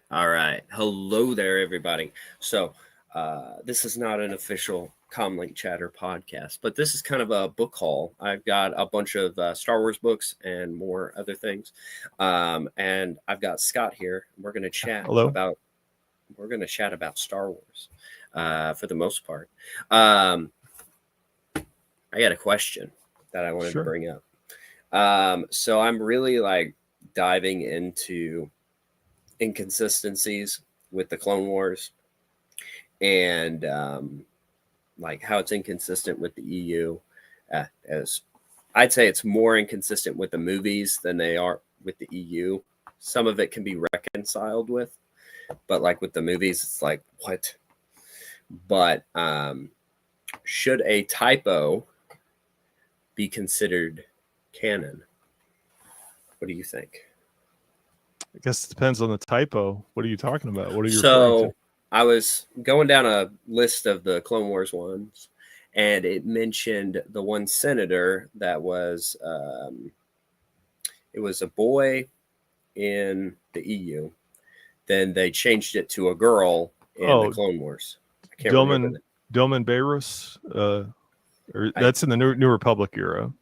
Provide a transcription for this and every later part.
All right. Hello there, everybody. So, this is not an official Comlink Chatter podcast, but this is kind of a book haul. I've got a bunch of Star Wars books and more other things. And I've got Scott here. Hello. We're going to chat about Star Wars for the most part. Um, I got a question that I wanted to Sure. bring up. So I'm really like diving into inconsistencies with the Clone Wars and like how it's inconsistent with the EU. As I'd say, it's more inconsistent with the movies than they are with the EU. Some of it can be reconciled with, but like with the movies, it's like what? But should a typo be considered canon? What do you think? I guess it depends on the typo. What are you talking about? What are you referring to? So I was going down a list of the Clone Wars ones, and it mentioned the one senator that was it was a boy in the EU. Then they changed it to a girl in the Oh, Clone Wars. I can't remember that. Dilman Beirus. That's in the New Republic era,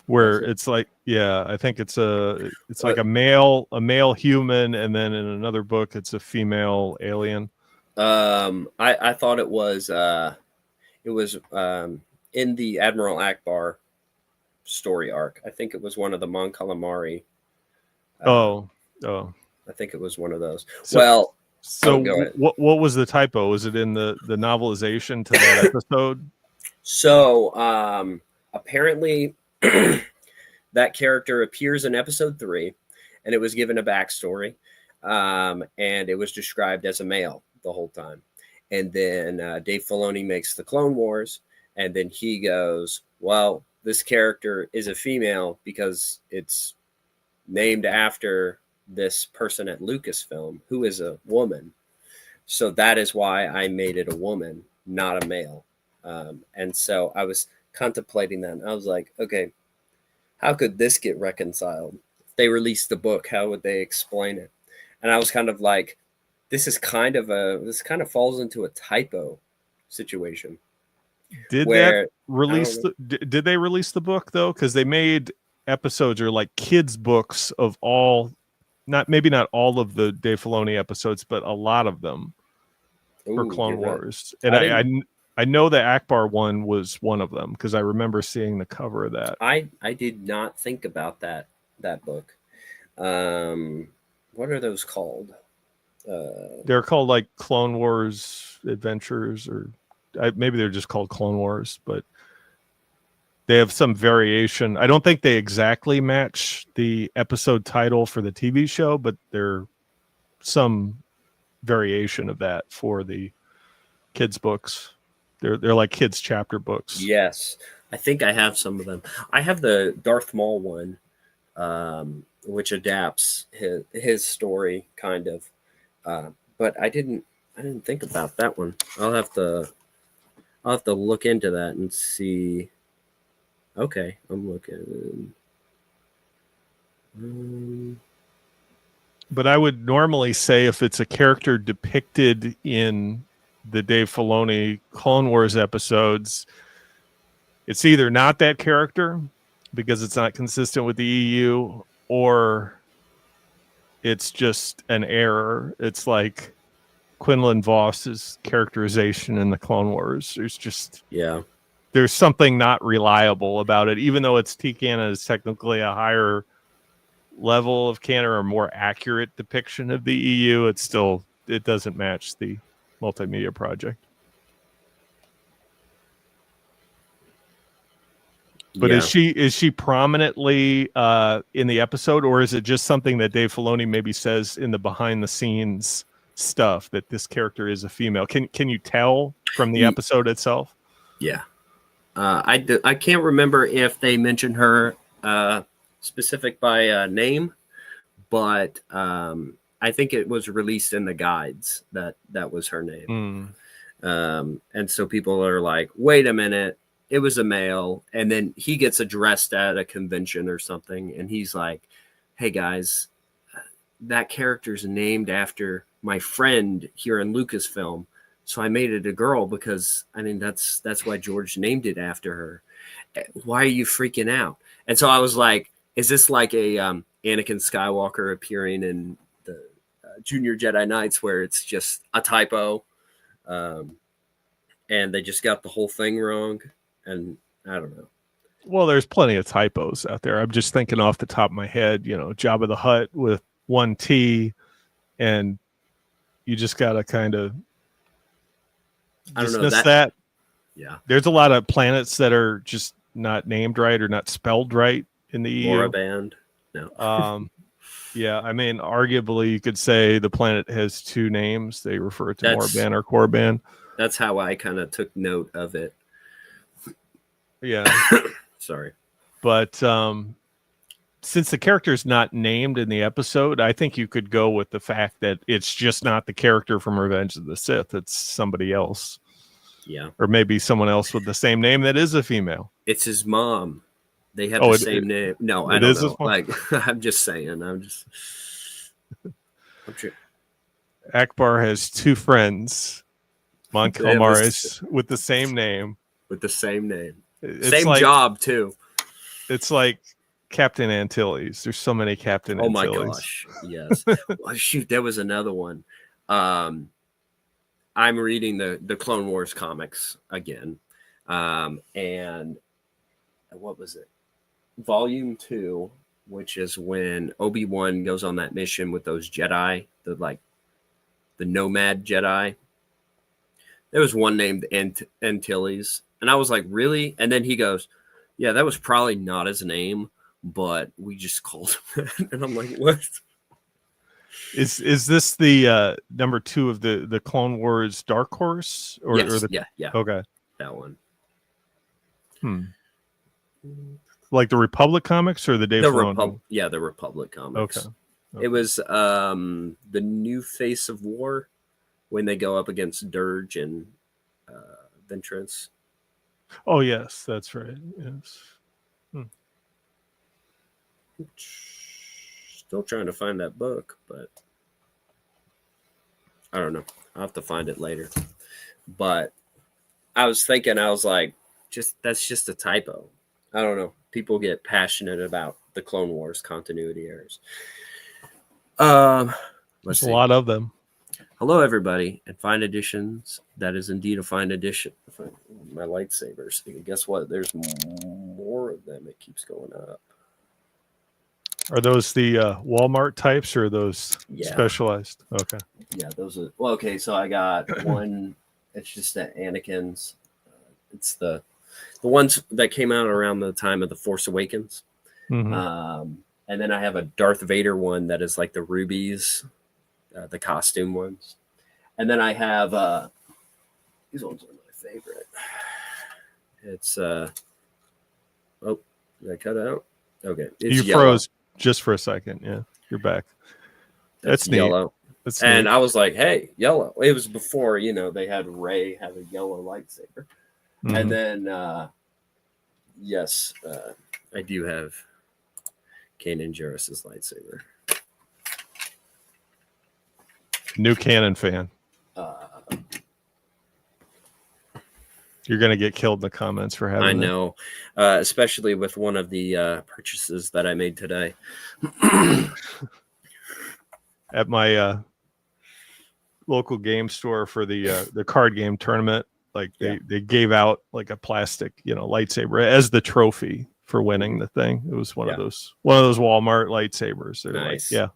where it's like, yeah, I think it's like a male human, and then in another book it's a female alien. I thought it was in the Admiral Akbar story arc. I think it was one of the Mon Calamari. Oh. I think it was one of those. So Go ahead. what was the typo? Was it in the novelization to that episode? So apparently that character appears in episode 3, and it was given a backstory, and it was described as a male the whole time. And then Dave Filoni makes the Clone Wars, and then he goes, well, this character is a female because it's named after this person at Lucasfilm who is a woman. So that is why I made it a woman, not a male. And so I was contemplating that. And I was like, okay, how could this get reconciled? If they released the book, how would they explain it? And I was kind of like, this kind of falls into a typo situation. Did they release the book though? Because they made episodes or like kids books of all, maybe not all of the Dave Filoni episodes, but a lot of them for Clone Wars. Right. And I know the Akbar one was one of them because I remember seeing the cover of that. I did not think about that book. What are those called? They're called like Clone Wars Adventures, or maybe they're just called Clone Wars, but they have some variation. I don't think they exactly match the episode title for the TV show, but they're some variation of that for the kids books. They're like kids chapter books. Yes, I think I have some of them. I have the Darth Maul one, which adapts his story kind of, but I didn't think about that one. I'll have to look into that and see. Okay, I'm looking. But I would normally say if it's a character depicted in the Dave Filoni Clone Wars episodes, it's either not that character because it's not consistent with the EU, or it's just an error. It's like Quinlan Voss's characterization in the Clone Wars. There's something not reliable about it, even though it's TCAN is technically a higher level of canon or more accurate depiction of the EU. It doesn't match the multimedia project. But is she prominently in the episode, or is it just something that Dave Filoni maybe says in the behind the scenes stuff that this character is a female? Can you tell from the episode itself? Yeah. I can't remember if they mentioned her specific by name, but I think it was released in the guides that was her name. And so people are like, wait a minute, it was a male. And then he gets addressed at a convention or something, and he's like, hey guys, that character's named after my friend here in Lucasfilm. So I made it a girl because I mean that's why George named it after her. Why are you freaking out? And so I was like, is this like a Anakin Skywalker appearing in the Junior Jedi Knights where it's just a typo, and they just got the whole thing wrong? And I don't know. Well, there's plenty of typos out there. I'm just thinking off the top of my head, Jabba the Hutt with one T, and you just got to kind of dismiss that. Yeah. There's a lot of planets that are just not named right or not spelled right in the EU. Moraband. No. Yeah, I mean, arguably you could say the planet has two names. They refer to Moraband or Korriban. That's how I kind of took note of it. Yeah. Sorry. But since the character is not named in the episode, I think you could go with the fact that it's just not the character from Revenge of the Sith. It's somebody else. Yeah. Or maybe someone else with the same name that is a female. It's his mom. They have the same name. No, I don't know. Like, I'm just saying. I'm sure. Akbar has two friends, Mon Calamari, with the same name. With the same name. It's same job, too. It's like Captain Antilles. There's so many Captain Antilles. Oh, my gosh. Yes. Well, shoot, there was another one. I'm reading the Clone Wars comics again. And what was it? Volume 2, which is when Obi-Wan goes on that mission with those Jedi, the nomad Jedi. There was one named Antilles. And I was like, really? And then he goes, yeah, that was probably not his name, but we just called him that. And I'm like, what? Is this the number 2 of the Clone Wars Dark Horse? Yes, yeah. Okay. That one. Like the Republic comics or the Dave Filoni? The Republic comics. Okay. It was the New Face of War when they go up against Dirge and Ventress. Oh, yes, that's right. Yes. Still trying to find that book, but I don't know. I'll have to find it later. But I was thinking, I was like, that's just a typo. I don't know. People get passionate about the Clone Wars continuity errors. There's a lot of them. Hello, everybody, and Fine Editions. That is indeed a fine edition. My lightsabers. Guess what? There's more of them. It keeps going up. Are those the Walmart types or are those specialized? Okay. Yeah, those are. Well, okay. So I got one. It's just the Anakin's. It's the ones that came out around the time of The Force Awakens. Mm-hmm. And then I have a Darth Vader one that is like the rubies, the costume ones. And then I have these ones are my favorite. It's oh, did I cut out? Okay, it's you yellow. Froze just for a second. Yeah, you're back. That's yellow. That's and neat. I was like, hey, yellow. It was before they had Rey have a yellow lightsaber. Mm-hmm. And then yes, I do have Kanan Jarrus's lightsaber. New Canon fan. You're gonna get killed in the comments for having. I know, especially with one of the purchases that I made today. At my local game store for the card game tournament, like they gave out like a plastic lightsaber as the trophy for winning the thing. It was one of those Walmart lightsabers. They're nice. Like,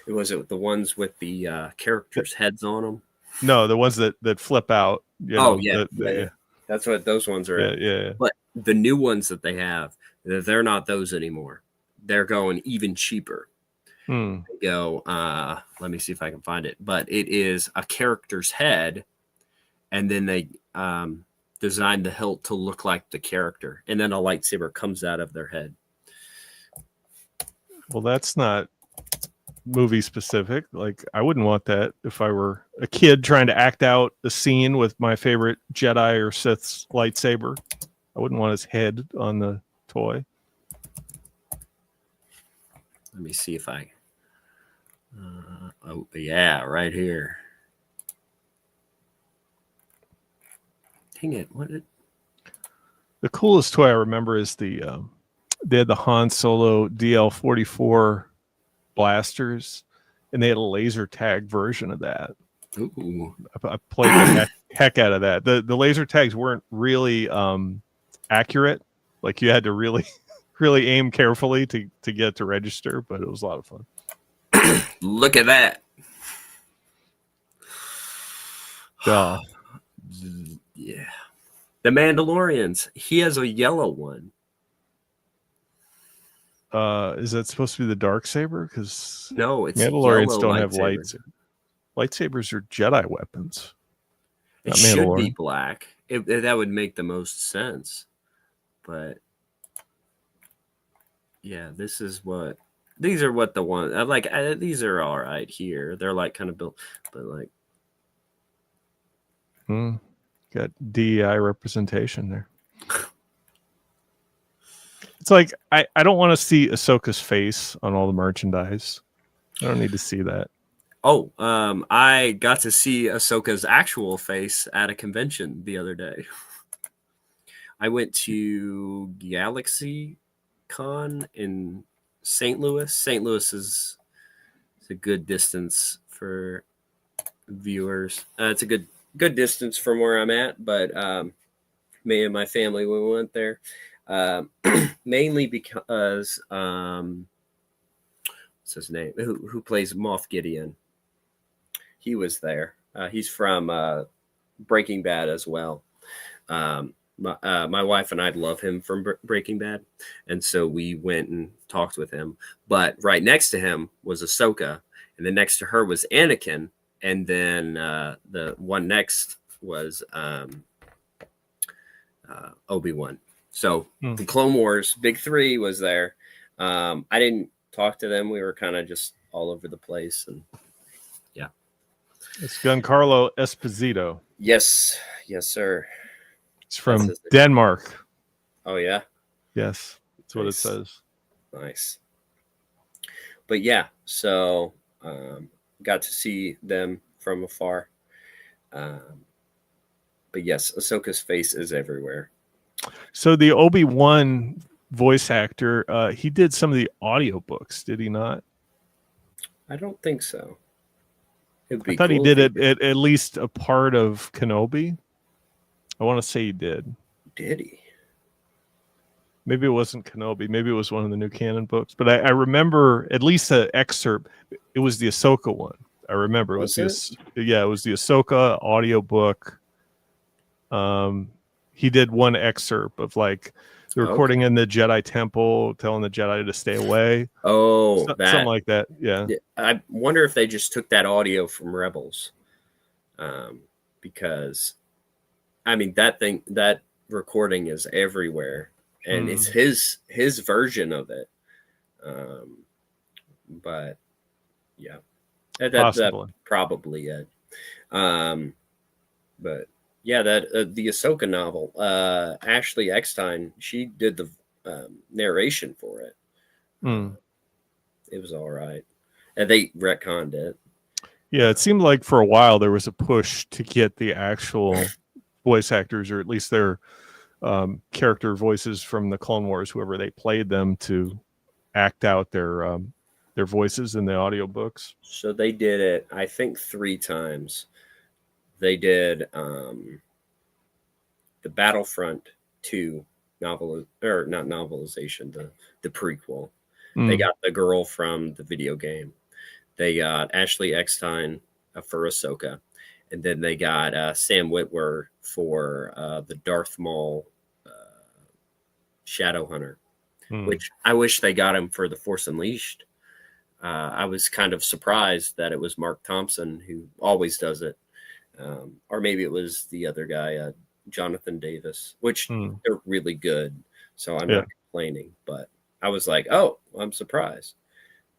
Was it the ones with the characters' heads on them? No, the ones that flip out. That's what those ones are. Yeah. But the new ones that they have, they're not those anymore. They're going even cheaper. They go, let me see if I can find it. But it is a character's head, and then they designed the hilt to look like the character, and then a lightsaber comes out of their head. Well, that's not movie specific. Like, I wouldn't want that if I were a kid trying to act out a scene with my favorite Jedi or Sith's lightsaber. I wouldn't want his head on the toy. Let me see if I Oh yeah, right here. Dang it! What? The coolest toy I remember is they had the Han Solo DL-44 blasters, and they had a laser tag version of that. Ooh. I played the heck out of that. The laser tags weren't really accurate. Like you had to really really aim carefully to get to register, but it was a lot of fun. Look at that. Yeah. Yeah. The Mandalorians. He has a yellow one. Is that supposed to be the dark saber? Because No, it's Mandalorians yellow don't have lightsaber. Lightsabers are Jedi weapons. It Not should be Mandalorian. black. That would make the most sense. But yeah, these are what the ones I like. These are all right here. They're like kind of built, but like Got DEI representation there. It's like I don't want to see Ahsoka's face on all the merchandise. I don't need to see that. Oh, I got to see Ahsoka's actual face at a convention the other day. I went to Galaxy Con in St. Louis. St. Louis is a good distance for viewers. It's a good distance from where I'm at, but me and my family we went there mainly because what's his name? Who plays Moff Gideon? He was there. He's from Breaking Bad as well. My wife and I love him from Breaking Bad, and so we went and talked with him. But right next to him was Ahsoka, and then next to her was Anakin, and then the one next was Obi-Wan. So the Clone Wars Big Three was there. I didn't talk to them. We were kind of just all over the place, and yeah. It's Giancarlo Esposito. Yes, sir. It's from Denmark. Oh yeah. Yes, that's what it says. Nice. But yeah, so got to see them from afar. But yes, Ahsoka's face is everywhere. So the Obi-Wan voice actor, he did some of the audiobooks, did he not? I don't think so. I thought he did it at least a part of Kenobi. I want to say he did. Did he? Maybe it wasn't Kenobi. Maybe it was one of the new canon books. But I remember at least an excerpt. It was the Ahsoka one. I remember it was the Ahsoka audiobook. He did one excerpt of like the recording in the Jedi Temple, telling the Jedi to stay away. Oh, something like that. Yeah. I wonder if they just took that audio from Rebels, because I mean that recording is everywhere, and it's his version of it. But yeah, that's probably it. But yeah, that the Ahsoka novel, Ashley Eckstein, she did the narration for it. It was all right, and they retconned it. Yeah, it seemed like for a while there was a push to get the actual voice actors, or at least their character voices from the Clone Wars, whoever they played them, to act out their voices in the audiobooks. So they did it, I think, 3 times. They did the Battlefront 2 not novelization, the prequel. They got the girl from the video game. They got Ashley Eckstein for Ahsoka, and then they got Sam Witwer for the Darth Maul Shadowhunter, which I wish they got him for The Force Unleashed. I was kind of surprised that it was Mark Thompson, who always does it. Or maybe it was the other guy, Jonathan Davis, which they're really good. So I'm not complaining, but I was like, oh, I'm surprised.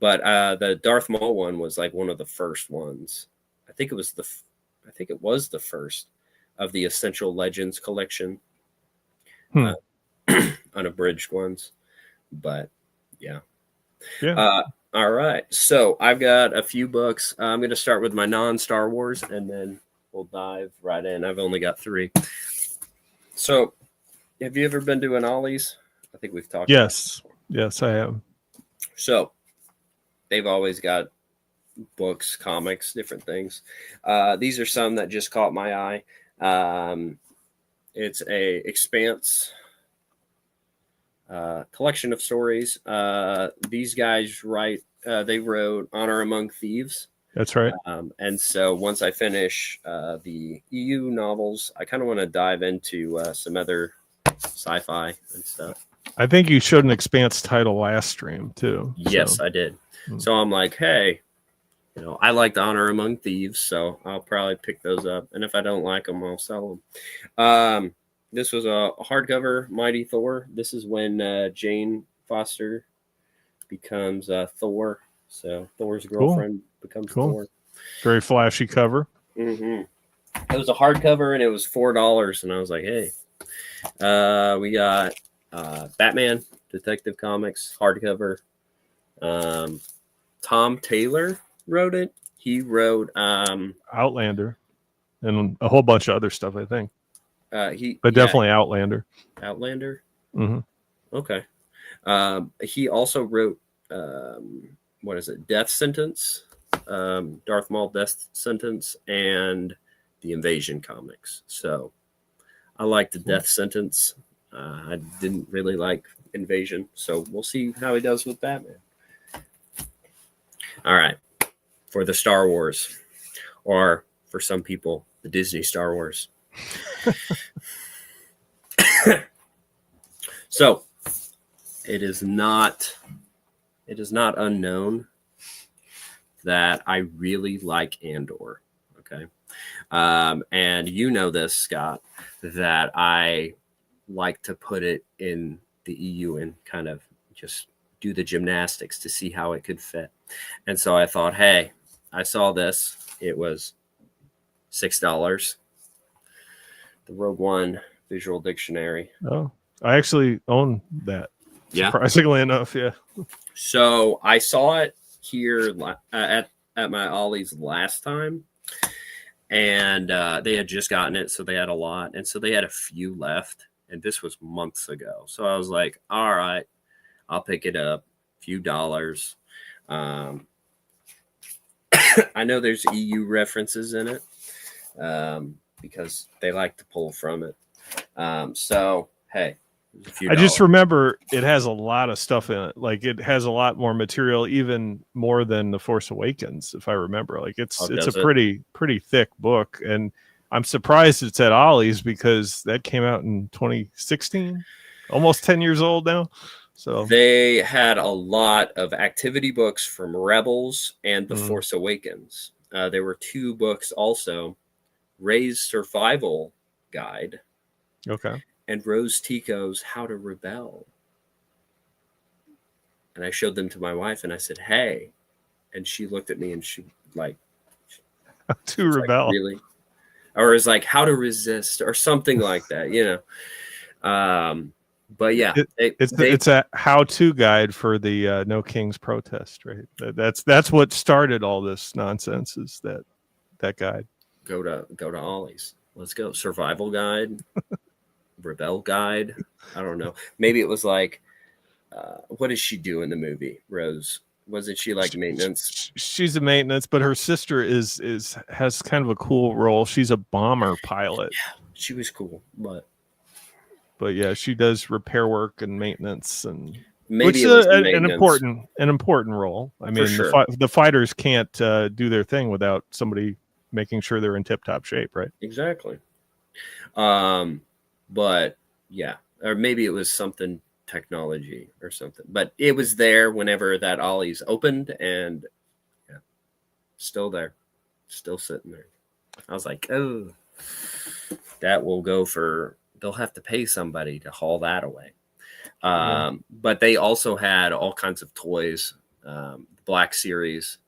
But the Darth Maul one was like one of the first ones. I think it was the first of the Essential Legends collection, unabridged ones. But yeah. All right. So I've got a few books. I'm going to start with my non-Star Wars, and then we'll dive right in. I've only got 3. So, have you ever been to an Ollie's? I think we've talked about Yes. Yes, I am. it. So, they've always got books, comics, different things. These are some that just caught my eye. It's a Expanse collection of stories. These guys they wrote Honor Among Thieves. That's right. And so once I finish the EU novels, I kind of want to dive into some other sci-fi and stuff. I think you showed an Expanse title last stream too. Yes, so. I did. So I'm like, hey, I like the Honor Among Thieves, so I'll probably pick those up. And if I don't like them, I'll sell them. This was a hardcover Mighty Thor. This is when Jane Foster becomes Thor. So Thor's girlfriend becomes Thor. Very flashy cover. Mm-hmm. It was a hardcover and it was $4. And I was like, hey, we got Batman Detective Comics hardcover. Tom Taylor wrote it. He wrote Outlander and a whole bunch of other stuff, I think. Definitely Outlander. Outlander? Mm-hmm. Okay. He also wrote, Death Sentence, Darth Maul Death Sentence, and the Invasion comics. So I like the Death Sentence. I didn't really like Invasion. So we'll see how he does with Batman. All right. For the Star Wars, or for some people, the Disney Star Wars. So it is not unknown that I really like Andor. Okay. And you know this, Scott, that I like to put it in the EU and kind of just do the gymnastics to see how it could fit. And so I thought, hey, I saw this. It was $6. The Rogue One Visual Dictionary. Oh, I actually own that. Yeah. Surprisingly enough, yeah. So I saw it here at my Ollie's last time, and they had just gotten it, so they had a lot, and so they had a few left, and this was months ago. So I was like, all right, I'll pick it up, a few dollars. I know there's EU references in it because they like to pull from it. So, hey, I just remember it has a lot of stuff in it. Like it has a lot more material, even more than The Force Awakens, if I remember. Like it's a pretty thick book, and I'm surprised it's at Ollie's because that came out in 2016, almost 10 years old now. So they had a lot of activity books from Rebels and The Force Awakens. There were 2 books also, Rey's Survival Guide. Okay. And Rose Tico's How to Rebel. And I showed them to my wife and I said, hey. And she looked at me and she like, How to rebel. Like, really? Or it's like how to resist or something like that, But yeah, it's a how-to guide for the No Kings protest, right? That's what started all this nonsense. Is that guide? Go to Ollie's. Let's go. Survival guide, rebel guide. I don't know. Maybe it was like, what does she do in the movie? Rose, wasn't she like maintenance? She's a maintenance, but her sister has kind of a cool role. She's a bomber pilot. Yeah, she was cool, but yeah, she does repair work and maintenance, and maybe an important role. I mean, sure. the fighters can't do their thing without somebody making sure they're in tip-top shape, right? Exactly. But yeah, or maybe it was something technology or something, but it was there whenever that Ollie's opened, and yeah, still there, still sitting there. I was like, oh, that will go for. They'll have to pay somebody to haul that away. But they also had all kinds of toys, Black Series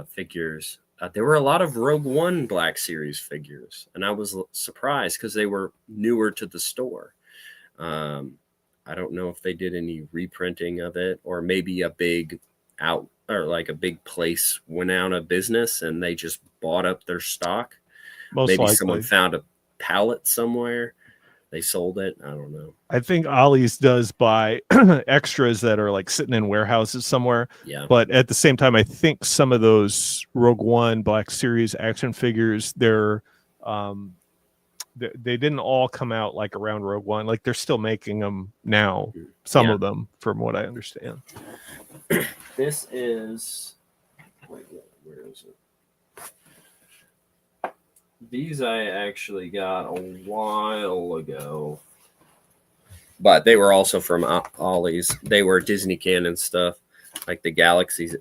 figures. There were a lot of Rogue One Black Series figures, and I was surprised because they were newer to the store. I don't know if they did any reprinting of it or maybe a big out, or like a big place went out of business and they just bought up their stock. Most Maybe likely. someone found a pallet somewhere. They sold it. I don't know. I think Ollie's does buy extras that are like sitting in warehouses somewhere. Yeah. But at the same time, I think some of those Rogue One Black Series action figures, they didn't all come out like around Rogue One. Like they're still making them now. Some Yeah. of them, from what I understand. This is. Wait, where is it? These I actually got a while ago, but they were also from Ollie's. They were Disney canon stuff, like the Galaxy's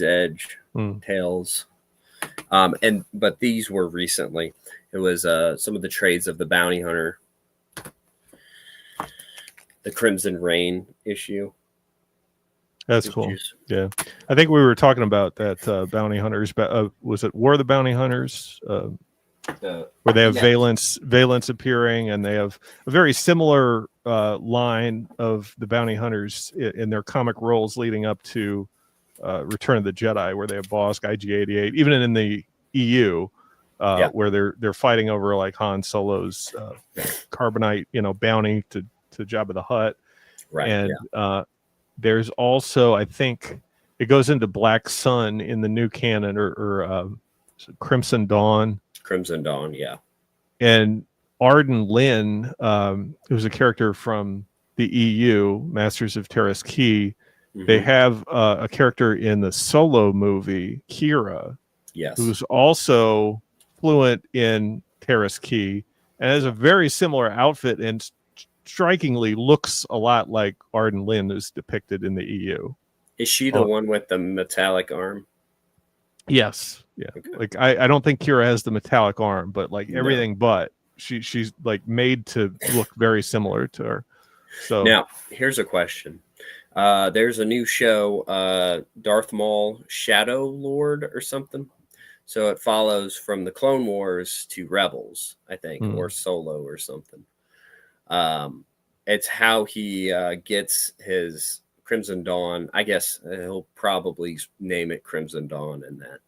Edge, Tales, but these were recently. It was some of the trades of the Bounty Hunter, the Crimson Reign issue. That's cool. Yeah, I think we were talking about that Bounty Hunters. Was it War of the Bounty Hunters? Where they have Valence appearing, and they have a very similar line of the Bounty Hunters in their comic roles leading up to Return of the Jedi, where they have Bossk, IG-88, even in the EU, where they're fighting over like Han Solo's carbonite, bounty to Jabba the Hutt, right? And there's also, I think, it goes into Black Sun in the new canon, or Crimson Dawn. Crimson Dawn, yeah. And Arden Lin, who's a character from the EU, Masters of Terras Key, they have a character in the Solo movie, Kira, who's also fluent in Terras Key and has a very similar outfit and strikingly looks a lot like Arden Lin, who's depicted in the EU. Is she the one with the metallic arm? Yes. Yeah. Okay. Like I don't think Kira has the metallic arm, but like everything but she's like made to look very similar to her. So now here's a question. There's a new show, Darth Maul Shadow Lord or something. So it follows from the Clone Wars to Rebels, I think, or Solo or something. It's how he gets his Crimson Dawn. I guess he'll probably name it Crimson Dawn in that.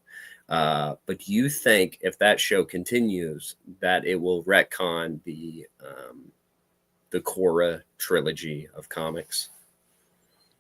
But do you think if that show continues that it will retcon the Korra trilogy of comics?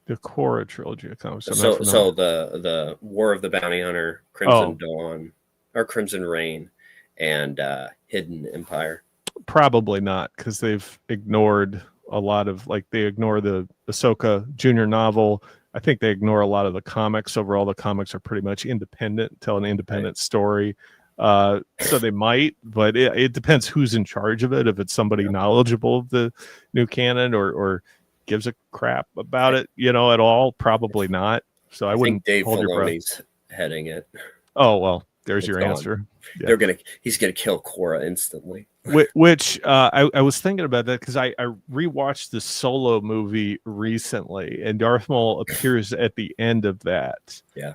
The Korra trilogy of comics. So the War of the Bounty Hunter, Crimson Dawn, or Crimson Reign, and Hidden Empire. Probably not, because they've ignored a lot of, like, they ignore the Ahsoka Junior novel. I think they ignore a lot of the comics. Overall, the comics are pretty much independent, tell an independent story. So they might, but it depends who's in charge of it. If it's somebody knowledgeable of the new canon or gives a crap about it, at all, probably not. So I wouldn't think Dave hold your breath. Filoni's heading it. Oh, well, there's your answer. Yeah. He's gonna kill Korra instantly. Which I was thinking about that because I rewatched the Solo movie recently, and Darth Maul appears at the end of that. Yeah.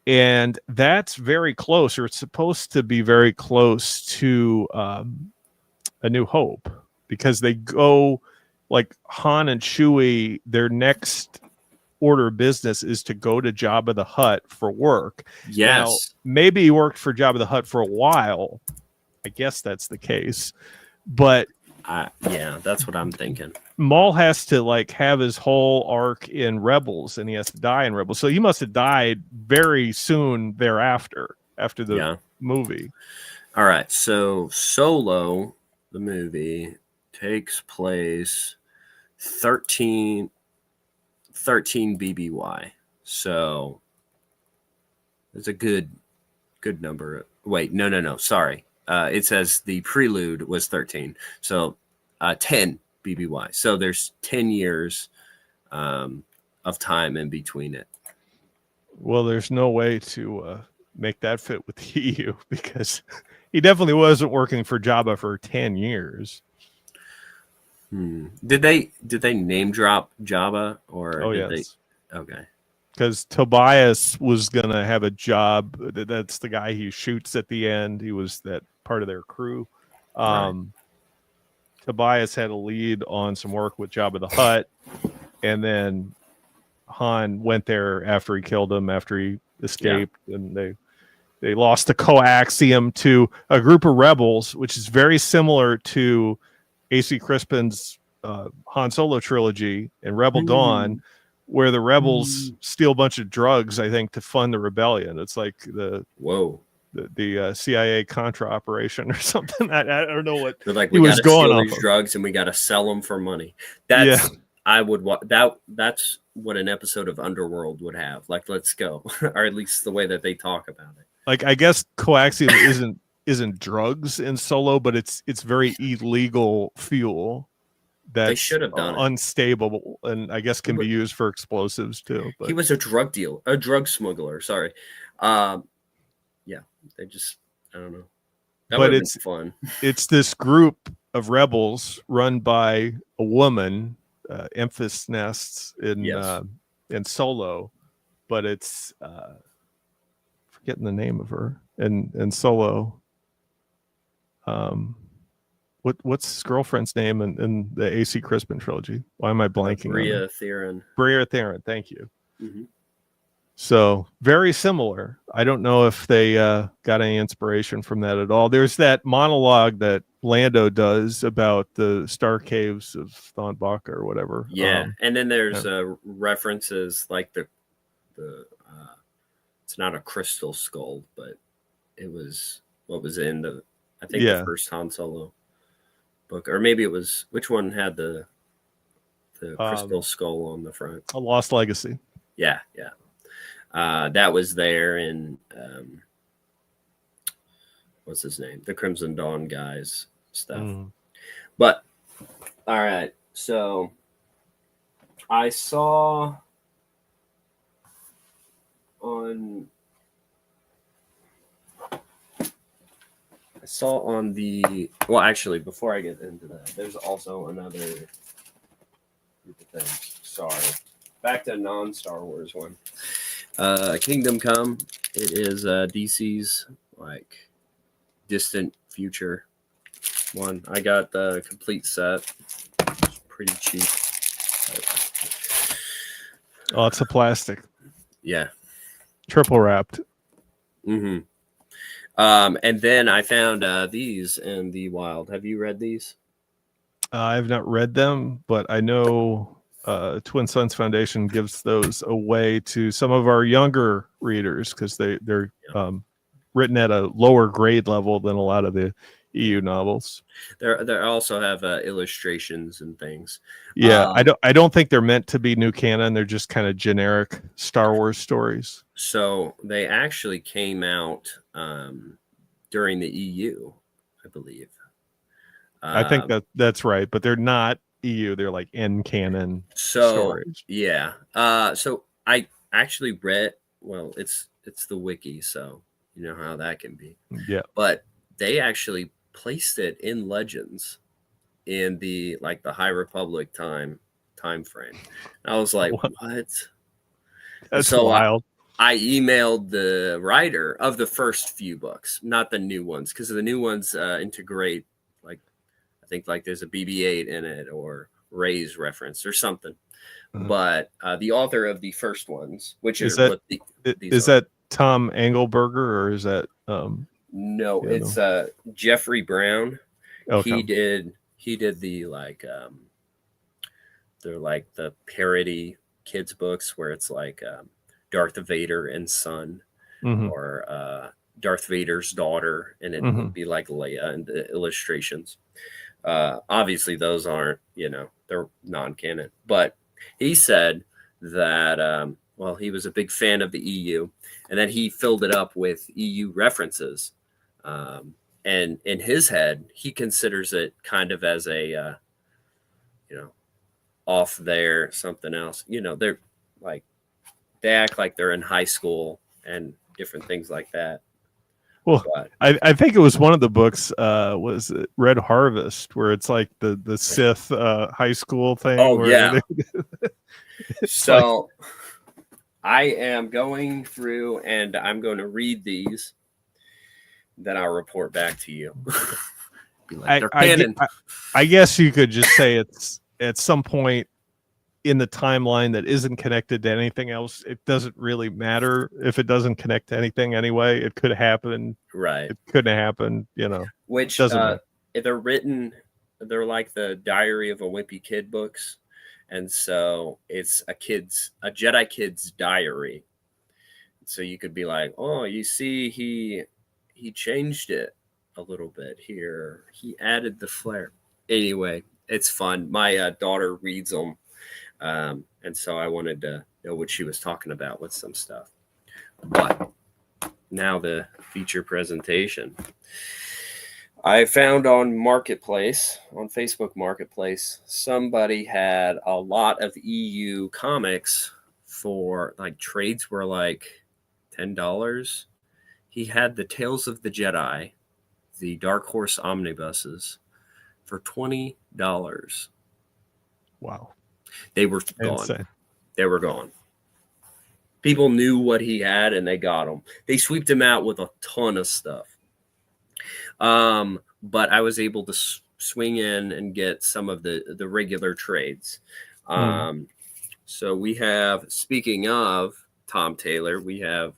And that's very close, or it's supposed to be very close to A New Hope, because they go, like, Han and Chewie, their next order of business is to go to Jabba the Hutt for work. Yes. Now, maybe he worked for Jabba the Hutt for a while. I guess that's the case. But yeah, that's what I'm thinking. Maul has to, like, have his whole arc in Rebels, and he has to die in Rebels. So he must have died very soon thereafter, after the movie. All right. So Solo, the movie, takes place 13 BBY. So it's a good number. Wait, no. Sorry. It says the prelude was 13. So 10 BBY. So there's 10 years of time in between it. Well, there's no way to make that fit with the EU, because he definitely wasn't working for Jabba for 10 years. Did they name drop Jabba, or yes. Okay. Because Tobias was gonna have a job. That's the guy he shoots at the end. He was that part of their crew. Right. Tobias had a lead on some work with Jabba the Hutt, and then Han went there after he killed him, after he escaped, and they lost the coaxium to a group of rebels, which is very similar to AC Crispin's Han Solo trilogy and Rebel Dawn, where the rebels steal a bunch of drugs, I think, to fund the rebellion. It's like the CIA Contra operation or something. I don't know what they're like. he We was got to going steal off these of. drugs and we got to sell them for money. That's I would that's what an episode of Underworld would have. Like, let's go, or at least the way that they talk about it. Like, I guess coaxium isn't drugs in Solo, but it's very illegal fuel They that's should have done it. unstable, and I guess can be used for explosives too. But He was a drug smuggler. Sorry. Yeah, they just, I don't know. That But would have been fun. it's this group of rebels run by a woman, Emphas Nests in Solo, but it's forgetting the name of her in Solo. What's his girlfriend's name in the AC Crispin trilogy? Why am I blanking? Bria Theron. Bria Theron, thank you. Mm-hmm. So very similar. I don't know if they got any inspiration from that at all. There's that monologue that Lando does about the star caves of Thon Baka or whatever. Yeah, and then there's references like the it's not a crystal skull, but it was what was in the the first Han Solo book, or maybe it was, which one had the crystal skull on the front? A Lost Legacy. Yeah. That was there in what's his name? The Crimson Dawn guys stuff. But all right, so I saw on the actually, before I get into that, there's also another group of things. Sorry. Back to non-Star Wars one. Kingdom Come. It is DC's like distant future one. I got the complete set. It's pretty cheap. Lots of plastic. Yeah. Triple wrapped. Mm-hmm. And then I found these in the wild. Have you read these? I've not read them, but I know Twin Suns Foundation gives those away to some of our younger readers because they're written at a lower grade level than a lot of the EU novels. They also have illustrations and things. Yeah, I don't think they're meant to be new canon. They're just kind of generic Star Wars stories. So they actually came out during the EU, I believe. I think that's right, but they're not EU. They're like end canon stories. Yeah. So I actually read. Well, it's the wiki, so you know how that can be. Yeah. But they actually placed it in Legends in the High Republic time frame. And I was like, what? That's so wild. I emailed the writer of the first few books, not the new ones, because the new ones integrate I think there's a BB-8 in it or Rey's reference or something. Mm-hmm. But the author of the first ones, which is that Tom Engelberger or is that no, it's Jeffrey Brown. Okay. He did the they're like the parody kids books where it's like Darth Vader and son, or Darth Vader's daughter, and it would be like Leia and the illustrations. Obviously those aren't, they're non-canon, but he said that, he was a big fan of the EU and then he filled it up with EU references. And in his head, he considers it kind of as a, off there, something else, they're like, they act like they're in high school and different things like that. Well, I think it was one of the books, was it Red Harvest, where it's like the Sith high school thing. Oh, yeah. So I am going through and I'm going to read these. Then I'll report back to you. I guess you could just say it's at some point in the timeline that isn't connected to anything else, it doesn't really matter if it doesn't connect to anything anyway. It could happen. Right. It couldn't happen. You know, Which doesn't matter. they're written, they're like the Diary of a Wimpy Kid books, and so it's a Jedi kid's diary. So you could be like, oh, you see, he changed it a little bit here. He added the flair. Anyway, it's fun. My daughter reads them, and so I wanted to know what she was talking about with some stuff. But now the feature presentation. I found on Facebook Marketplace, somebody had a lot of EU comics for like trades were like $10. He had the Tales of the Jedi, the Dark Horse omnibuses for $20. Wow. They were gone. Insane. They were gone. People knew what he had and they got him. They sweeped him out with a ton of stuff. But I was able to swing in and get some of the regular trades. So we have, speaking of Tom Taylor, we have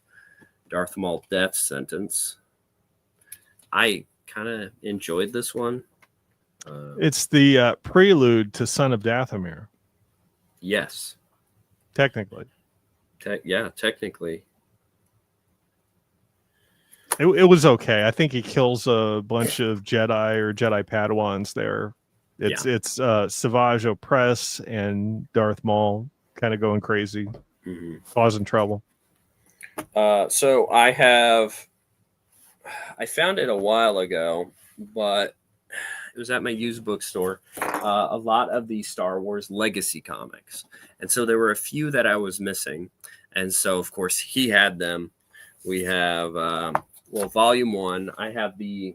Darth Maul Death Sentence. I kind of enjoyed this one. It's the prelude to Son of Dathomir. Yes. Technically. Technically. It was okay. I think he kills a bunch of Jedi or Jedi Padawans there. It's Savage Opress and Darth Maul kind of going crazy, causing trouble. So I found it a while ago, but it was at my used bookstore. A lot of the Star Wars Legacy comics, and so there were a few that I was missing, and so of course he had them. We have Volume 1. I have the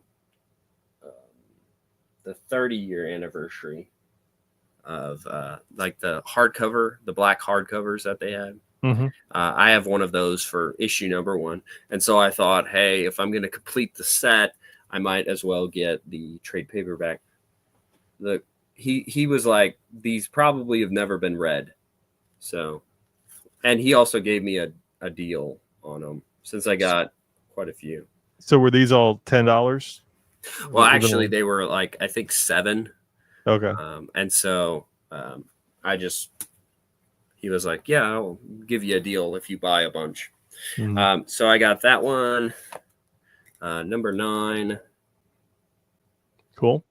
30-year anniversary of like the hardcover, the black hardcovers that they had. I have one of those for issue number 1, and so I thought, hey, if I'm going to complete the set, I might as well get the trade paperback. He was like, these probably have never been read, so, and he also gave me a deal on them since I got quite a few. So were these all $10? Well, actually, they were like, I think $7. Okay. And so he was like, yeah, I'll give you a deal if you buy a bunch. So I got that one. Number 9. Cool.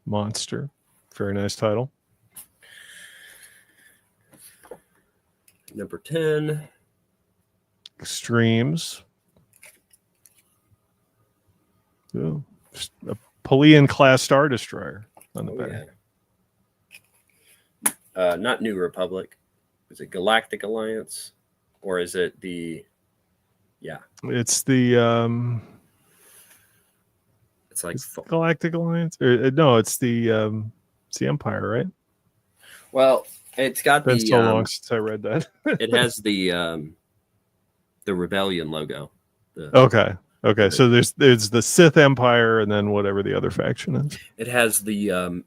Monster. Very nice title. Number 10. Extremes. Ooh, a Pelian class Star Destroyer on the back. Yeah. Not New Republic. Is it Galactic Alliance? Or is it the... Yeah. It's the... It's like... Galactic Alliance? Or, no, it's the Empire, right? Well, it's got been so long since I read that. It has the Rebellion logo. Okay, so there's the Sith Empire and then whatever the other faction is. It has the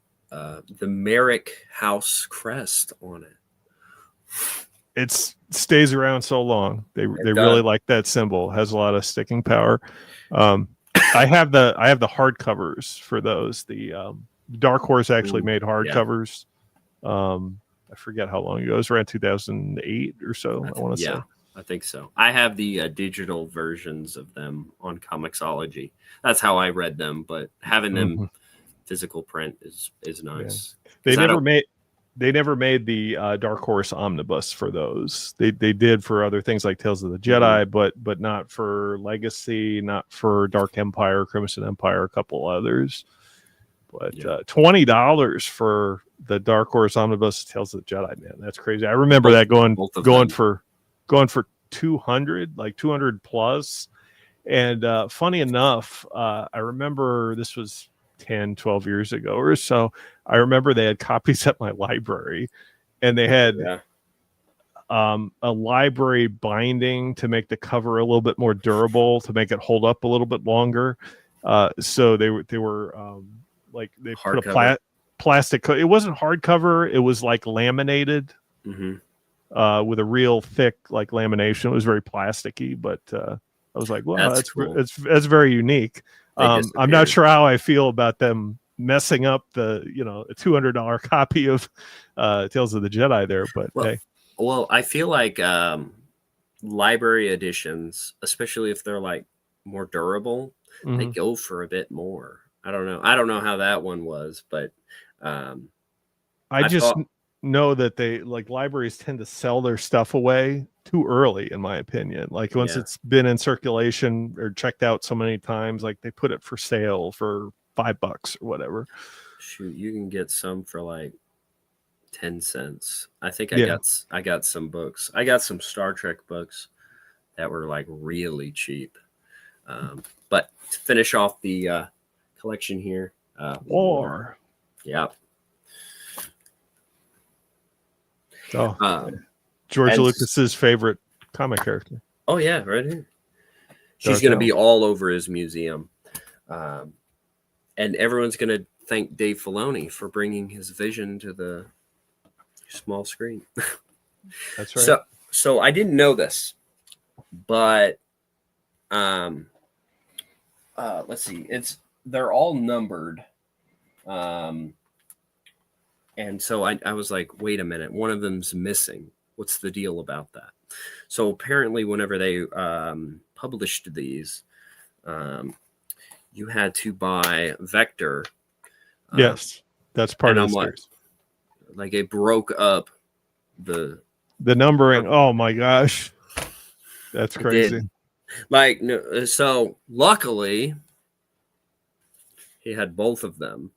Merrick House crest on it. It stays around so long. They really like that symbol. It has a lot of sticking power. I have the hardcovers for those. The Dark Horse actually made hardcovers. I forget how long ago. It was around 2008 or so. I want to say. I think so. I have the digital versions of them on Comixology. That's how I read them, but having them physical print is nice. Yeah. They never made the Dark Horse omnibus for those. They did for other things like Tales of the Jedi, but not for Legacy, not for Dark Empire, Crimson Empire, a couple others. But $20 for the Dark Horse omnibus Tales of the Jedi, man, that's crazy. I remember that going for 200, like 200 plus. And funny enough, I remember this was 10, 12 years ago or so. I remember they had copies at my library, and they had a library binding to make the cover a little bit more durable, to make it hold up a little bit longer. So they were like they put plastic. It wasn't hardcover. It was like laminated Hmm. with a real thick like lamination. It was very plasticky, but I was like, wow, That's cool. that's very unique. They I'm not disappeared. sure how I feel about them messing up the a $200 copy of Tales of the Jedi there, but Well, hey. well, I feel like library editions, especially if they're like more durable, they Mhm. go for a bit more. I don't know. I don't know how that one was, but um, I I just thought, know that they like libraries tend to sell their stuff away too early, in my opinion. Like once yeah, it's been in circulation or checked out so many times, like they put it for sale for $5 or whatever. shoot, you can get some for like 10 cents. I think Yeah. I got some books. I got some Star Trek books that were like really cheap. But to finish off the collection here, War. yeah. Oh, Um, George and Lucas's favorite comic character. oh yeah, right here. She's Darth going to Vader. be all over his museum, um, and everyone's going to thank Dave Filoni for bringing his vision to the small screen. That's right. So I didn't know this, but um, let's see. They're all numbered. Um, and so I was like, wait a minute, one of them's missing. What's the deal about that? So apparently, whenever they published these, um, you had to buy Vector. Yes, that's part And of I'm the series. like it broke up the The numbering. Oh my gosh, that's it crazy. did. Like no, so luckily he had both of them.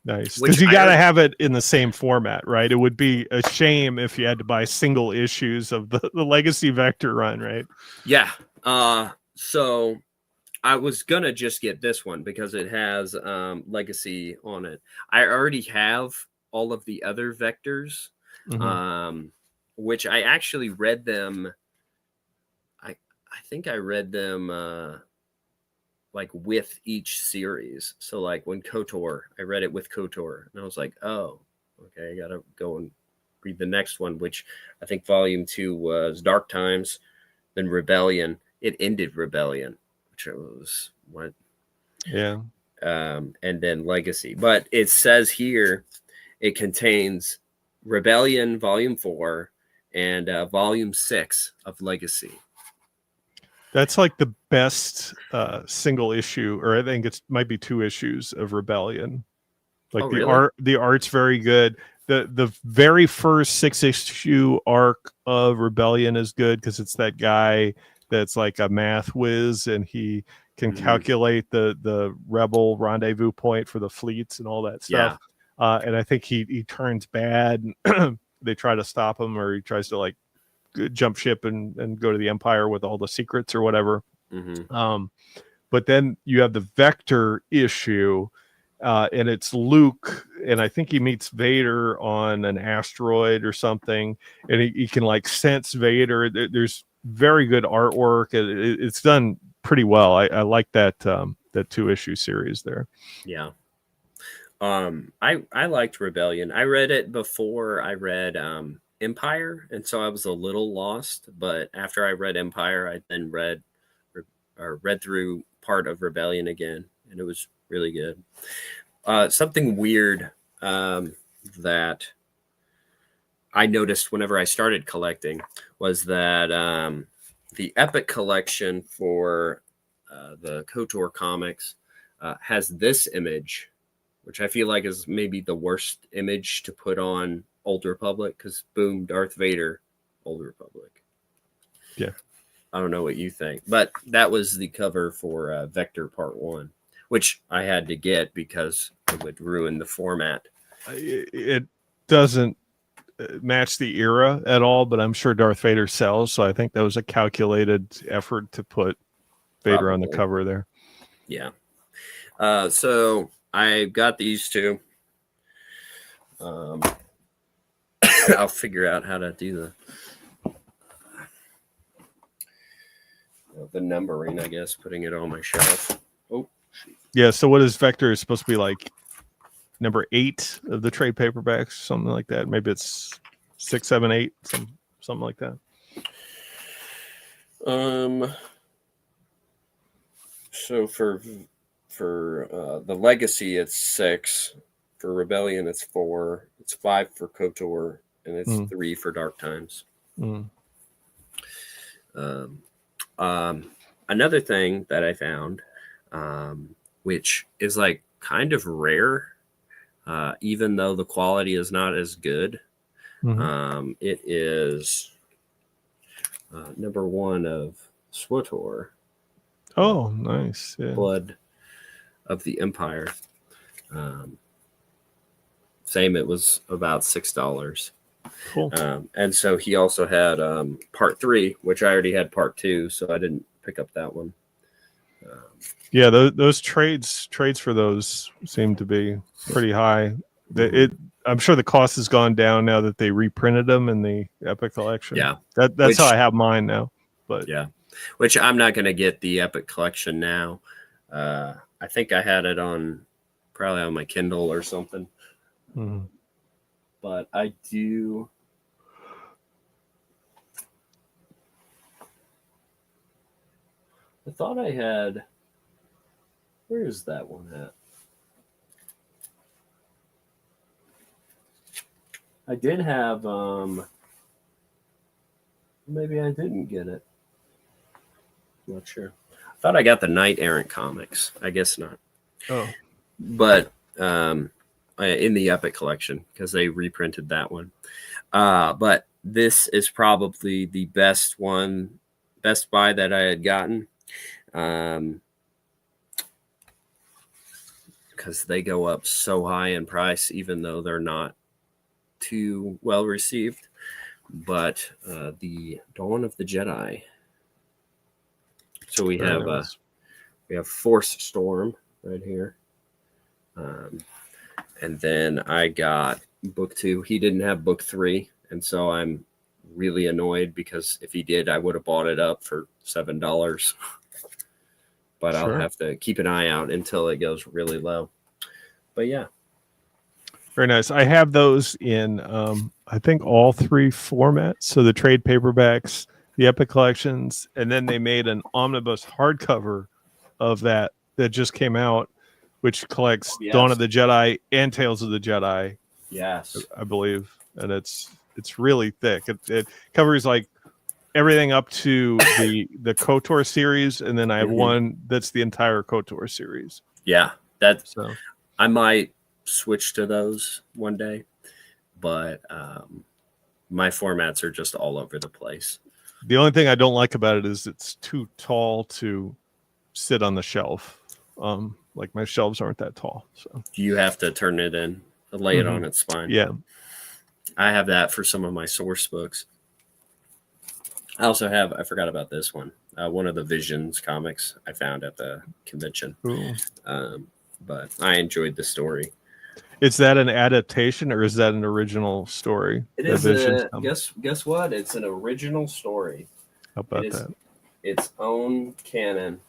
Nice, Which because you I got to heard- have it in the same format, right? It would be a shame if you had to buy single issues of the Legacy Vector run, right? Yeah. So I was gonna just get this one because it has Legacy on it. I already have all of the other vectors, Mhm. which I actually read them. I think I read them like with each series. So like when KOTOR, I read it with KOTOR, and I was like, oh, okay, I gotta go and read the next one, which I think volume 2 was Dark Times, then Rebellion. It ended Rebellion, which was what, Yeah. and then Legacy. But it says here it contains Rebellion Volume 4 and Volume 6 of Legacy. That's like the best single issue, or I think it's might be 2 issues of Rebellion. Like Oh, really? the art's very good. The very first 6 issue arc of Rebellion is good because it's that guy that's like a math whiz and he can calculate the rebel rendezvous point for the fleets and all that stuff. Yeah. And I think he turns bad. They try to stop him, or he tries to like jump ship and go to the Empire with all the secrets or whatever. Mm-hmm. But then you have the Vector issue, and it's Luke, and I think he meets Vader on an asteroid or something, and he can like sense Vader. There's very good artwork. It's done pretty well. I like that 2 issue series there. Yeah. I liked Rebellion. I read it before I read Empire, and so I was a little lost. But after I read Empire, I then read through part of Rebellion again, and it was really good. Something weird that I noticed whenever I started collecting was that the Epic collection for the KOTOR comics has this image, which I feel like is maybe the worst image to put on Old Republic, because boom, Darth Vader, Old Republic. Yeah. I don't know what you think, but that was the cover for Vector Part 1, which I had to get because it would ruin the format. It doesn't match the era at all, but I'm sure Darth Vader sells, so I think that was a calculated effort to put Vader on the Probably. cover there. Yeah. So I got these two. I'll figure out how to do the numbering, I guess, putting it on my shelf. Oh, yeah. So what is Vector is supposed to be like number 8 of the trade paperbacks, something like that. Maybe it's 6, 7, 8, something like that. So for the Legacy, it's 6. For Rebellion, it's 4. It's 5 for KOTOR, and it's 3 for Dark Times. Another thing that I found, which is like kind of rare, even though the quality is not as good. It is number 1 of SWTOR. Oh, nice. Yeah. Blood of the Empire. Same, it was about $6. Cool. And so he also had part 3, which I already had part 2, so I didn't pick up that one. Yeah, those trades for those seem to be pretty high. I'm sure the cost has gone down now that they reprinted them in the Epic Collection. Yeah, that's how I have mine now. But yeah, which I'm not going to get the Epic Collection now. I think I had it probably on my Kindle or something. But I do. I thought I had. Where is that one at? I did have. Maybe I didn't get it. Not sure. I thought I got the Knight Errant comics. I guess not. Oh, but in the Epic Collection, because they reprinted that one. But this is probably the best buy that I had gotten. Because they go up so high in price, even though they're not too well received. But the Dawn of the Jedi. So we have Force Storm right here. And then I got book 2. He didn't have book 3. And so I'm really annoyed because if he did, I would have bought it up for $7. But sure. I'll have to keep an eye out until it goes really low. But yeah. Very nice. I have those in, I think, all 3 formats. So the trade paperbacks, the Epic Collections, and then they made an omnibus hardcover of that just came out, which collects Dawn of the Jedi and Tales of the Jedi. Yes, I believe, and it's really thick. It covers like everything up to the KOTOR series, and then I have one that's the entire KOTOR series. Yeah, I might switch to those one day, but my formats are just all over the place. The only thing I don't like about it is it's too tall to sit on the shelf. Like my shelves aren't that tall. So you have to turn it in, lay it on its spine. Yeah. I have that for some of my source books. I also have, I forgot about this one. One of the Visions comics I found at the convention. But I enjoyed the story. Is that an adaptation or is that an original story? It is. Guess what? It's an original story. How about that? Its own canon.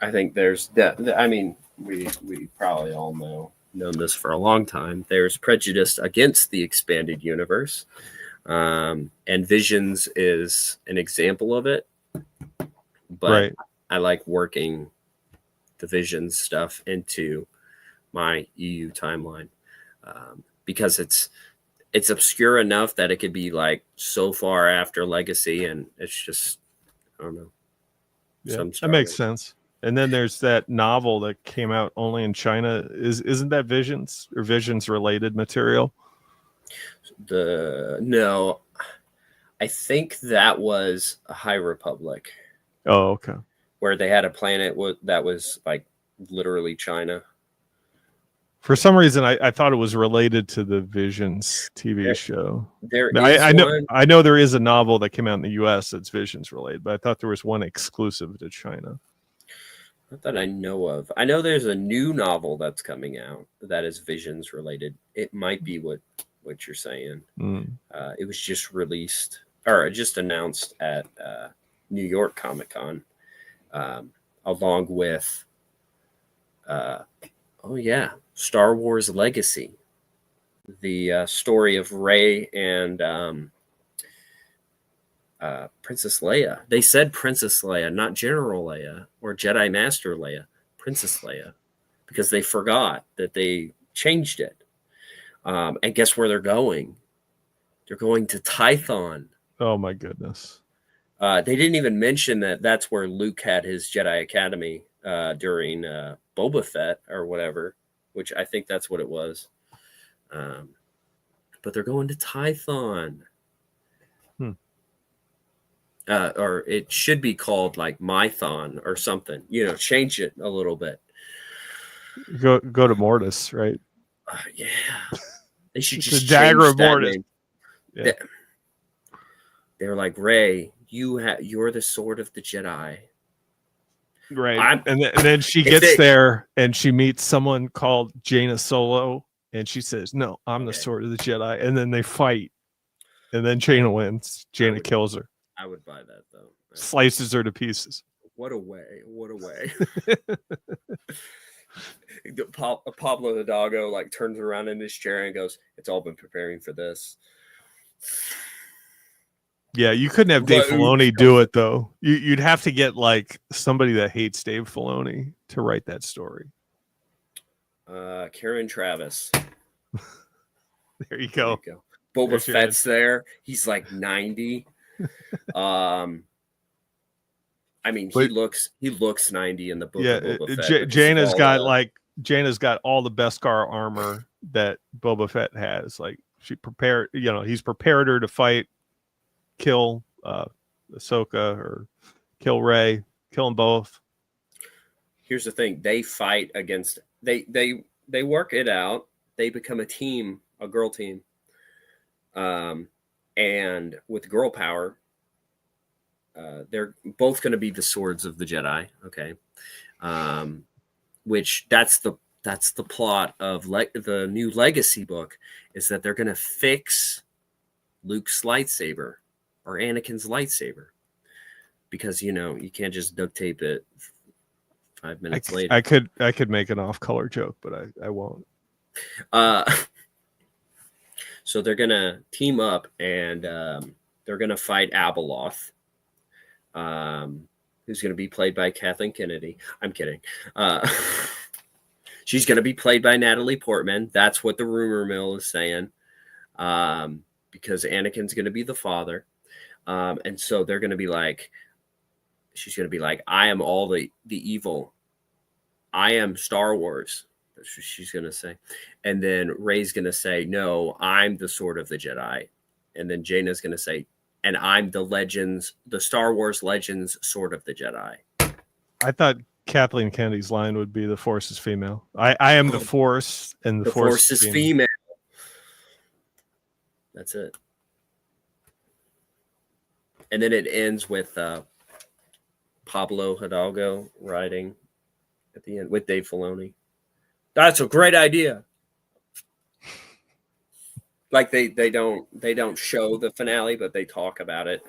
I think there's I mean, we probably all known this for a long time. There's prejudice against the expanded universe, and Visions is an example of it. But right. I like working the Visions stuff into my EU timeline because it's obscure enough that it could be like so far after Legacy, and it's just, I don't know. Yeah, that makes sense. And then there's that novel that came out only in China. Isn't that Visions or Visions related material? No, I think that was a High Republic. Oh, okay. Where they had a planet that was like literally China. For some reason, I thought it was related to the Visions TV show. I know there is a novel that came out in the U.S. that's Visions related, but I thought there was one exclusive to China. Not that I know of. I know there's a new novel that's coming out that is Visions related. It might be what you're saying. It was just released or just announced at New York Comic Con, along with Oh yeah, Star Wars Legacy, the story of Rey and Princess Leia. They said Princess Leia, not General Leia or Jedi Master Leia. Princess Leia, because they forgot that they changed it. And guess where they're going? They're going to Tython. Oh my goodness. They didn't even mention that that's where Luke had his Jedi Academy during Boba Fett or whatever, which I think that's what it was. But they're going to Tython. Or it should be called like Mython or something. Change it a little bit. Go to Mortis, right? Yeah. They should The just dagger change of that Mortis. name. Yeah. They're like, Rey, you're the sword of the Jedi. Right. And then she gets there and she meets someone called Jaina Solo, and she says, "No, I'm the sword of the Jedi." And then they fight. And then Jaina wins. Jaina kills her. I would buy that though. Slices her to pieces. What a way. What a way. Pablo Hidalgo like turns around in his chair and goes, "It's all been preparing for this." Yeah, you couldn't have Dave Filoni do it though. You'd have to get like somebody that hates Dave Filoni to write that story. Karen Travis. There you go. Boba Fett's there. He's like 90. I mean, he looks 90 in the book. Yeah, of Boba Fett, Jaina's got all the Beskar armor that Boba Fett has. Like she prepared, he's prepared her to fight, kill Ahsoka or kill Rey, kill them both. Here's the thing: they fight against they work it out. They become a team, a girl team, and with girl power. They're both going to be the swords of the Jedi. Okay. Which that's the plot of the new Legacy book, is that they're going to fix Luke's lightsaber or Anakin's lightsaber, because, you can't just duct tape it 5 minutes later. I could make an off-color joke, but I won't. So they're going to team up and they're going to fight Abeloth. Who's going to be played by Kathleen Kennedy. I'm kidding. She's going to be played by Natalie Portman. That's what the rumor mill is saying. Because Anakin's going to be the father. And so they're going to be like, she's going to be like, I am all the evil. I am Star Wars. That's what she's going to say. And then Rey's going to say, no, I'm the sword of the Jedi. And then Jaina's going to say, and I'm the Star Wars Legends sword of the Jedi. I thought Kathleen Kennedy's line would be, the Force is female. I am the Force, and the Force is female. That's it. And then it ends with Pablo Hidalgo writing at the end with Dave Filoni. That's a great idea. Like they don't show the finale, but they talk about it.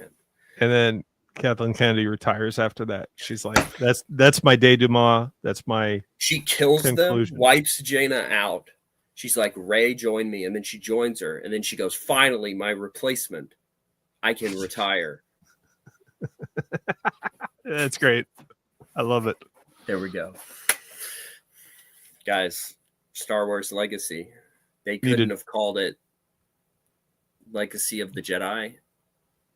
And then Kathleen Kennedy retires after that. She's like, that's my denouement. That's my She kills conclusion. them, wipes Jaina out. She's like, Rey, join me. And then she joins her. And then she goes, finally, my replacement. I can retire. That's great. I love it. There we go. Guys, Star Wars Legacy. They couldn't have called it Legacy of the Jedi.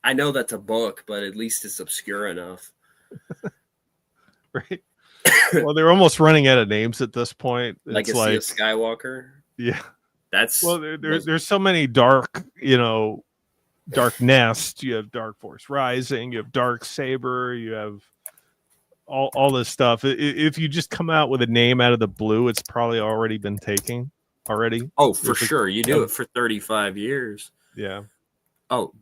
I know that's a book, but at least it's obscure enough. Right. Well, they're almost running out of names at this point. Legacy of Skywalker. Yeah. That's there's so many dark Nest, you have Dark Force Rising, you have Dark Saber, you have all this stuff. If you just come out with a name out of the blue, it's probably already been taken already. Oh, for sure. You do it for 35 years. Yeah. Oh,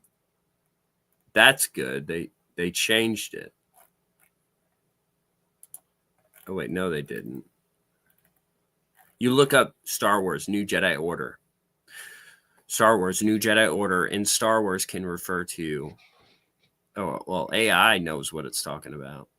that's good. They changed it. Oh, wait. No, they didn't. You look up Star Wars New Jedi Order. Star Wars New Jedi Order in Star Wars can refer to... Oh, well, AI knows what it's talking about.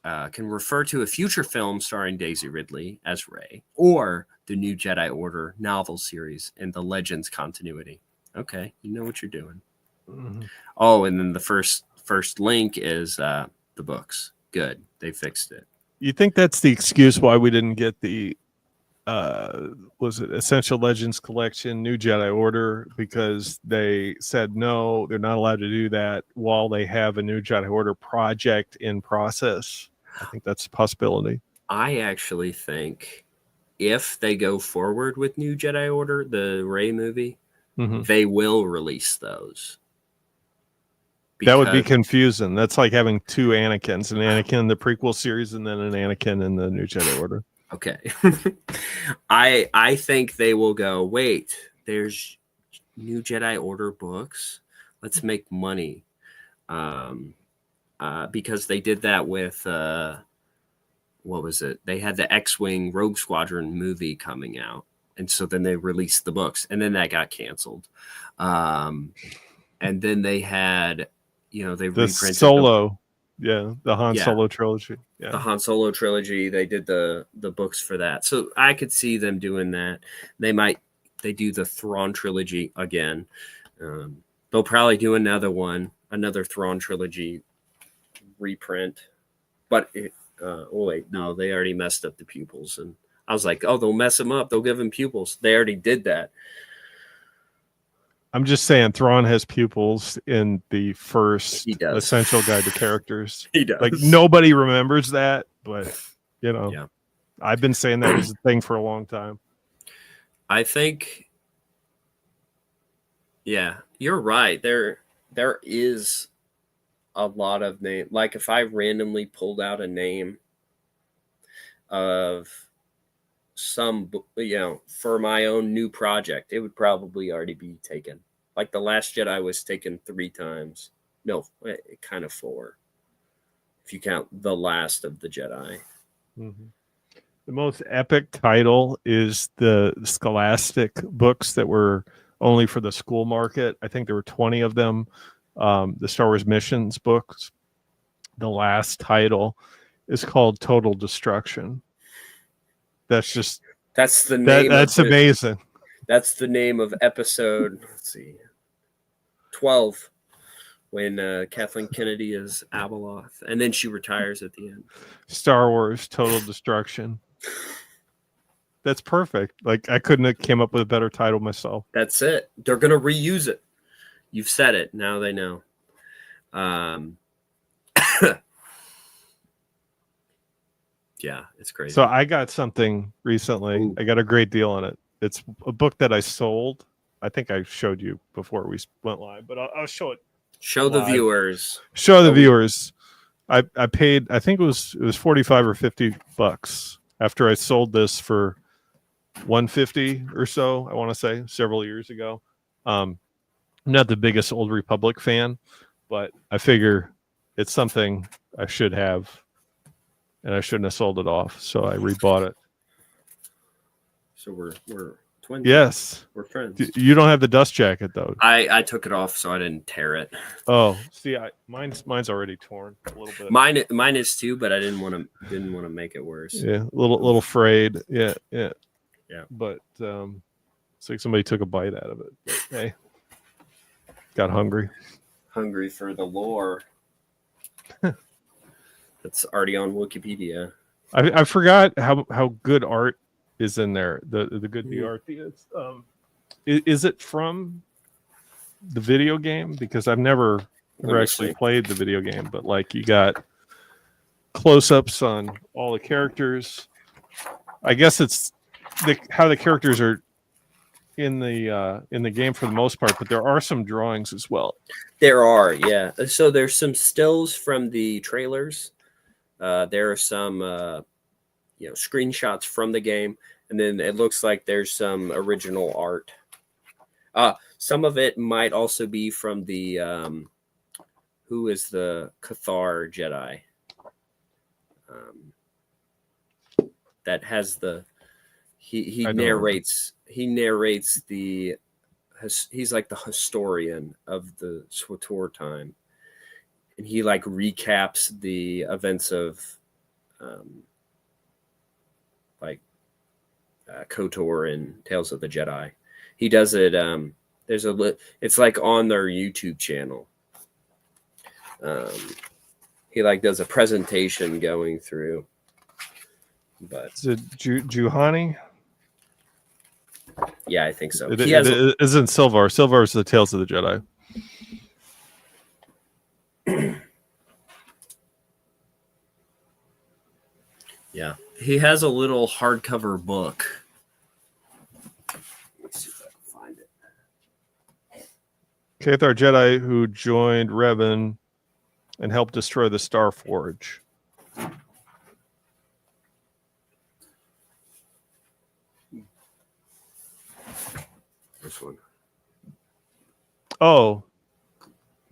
can refer to a future film starring Daisy Ridley as Rey, or the new Jedi Order novel series in the Legends continuity. Okay, you know what you're doing. Mhm. Oh, and then the first link is the books. Good, they fixed it. You think that's the excuse why we didn't get the was it Essential Legends Collection, New Jedi Order, because they said no, they're not allowed to do that while they have a New Jedi Order project in process. I think that's a possibility. I actually think if they go forward with New Jedi Order, the Rey movie, Mhm. they will release those. That would be Because confusing. That's like having two Anakins, an Anakin in the prequel series and then an Anakin in the New Jedi Order. okay. I think they will go, wait, there's New Jedi Order books. Let's make money. Because they did that with what was it? They had the X-Wing Rogue Squadron movie coming out, and so then they released the books, and then that got canceled. And then they had, they The reprinted Solo, the Han Yeah. Solo trilogy. Yeah. the Han Solo trilogy. They did the books for that, so I could see them doing that. They do the Thrawn trilogy again. They'll probably do another Thrawn trilogy reprint. But wait, no, they already messed up the pupils, and I was like, oh, they'll mess them up. They'll give them pupils. They already did that. I'm just saying Thrawn has pupils in the first He does. Essential Guide to Characters. He does. Like nobody remembers that, but Yeah. I've been saying that was a thing for a long time. I think, yeah, you're right. There is a lot of name. Like if I randomly pulled out a name of some, for my own new project, it would probably already be taken. Like The Last Jedi was taken 3 times. No, kind of 4. If you count The Last of the Jedi. Mm-hmm. The most epic title is the Scholastic books that were only for the school market. I think there were 20 of them. The Star Wars Missions books. The last title is called Total Destruction. That's the name. That's amazing. That's the name of episode. Let's see, 12, when Kathleen Kennedy is Abeloth, and then she retires at the end. Star Wars Total Destruction. That's perfect. Like I couldn't have came up with a better title myself. That's it. They're gonna reuse it. You've said it. Now they know. Yeah, it's crazy. So I got something recently. Ooh. I got a great deal on it. It's a book that I sold. I think I showed you before we went live, but I'll show it. Show the viewers. Show the viewers. I paid. I think it was $45 or $50 after I sold this for $150 or so. I want to say several years ago. I'm not the biggest Old Republic fan, but I figure it's something I should have. And I shouldn't have sold it off, so I rebought it. So we're twins. Yes, we're friends. You don't have the dust jacket though. I took it off so I didn't tear it. Oh, see, mine's already torn a little bit. Mine is too, but I didn't want to make it worse. Yeah, a little frayed. Yeah. But it's like somebody took a bite out of it. But, hey, got hungry for the lore. That's already on Wikipedia. I forgot how good art is in there. The good the art is. Is it from the video game? Because I've never actually played the video game, but like you got close-ups on all the characters. I guess it's how the characters are in the game for the most part, but there are some drawings as well. There are, yeah. So there's some stills from the trailers. There are some, screenshots from the game, and then it looks like there's some original art. Some of it might also be from the who is the Cathar Jedi? That has the he narrates the he's like the historian of the SWTOR time. And he like recaps the events of like KOTOR and Tales of the Jedi. He does it. There's it's like on their YouTube channel. He like does a presentation going through. But is it Juhani? Yeah, I think so. It isn't Silvar. Silvar is the Tales of the Jedi. Yeah, he has a little hardcover book. Let's see if I can find it. Cathar Jedi who joined Revan and helped destroy the Star Forge. This one. Oh,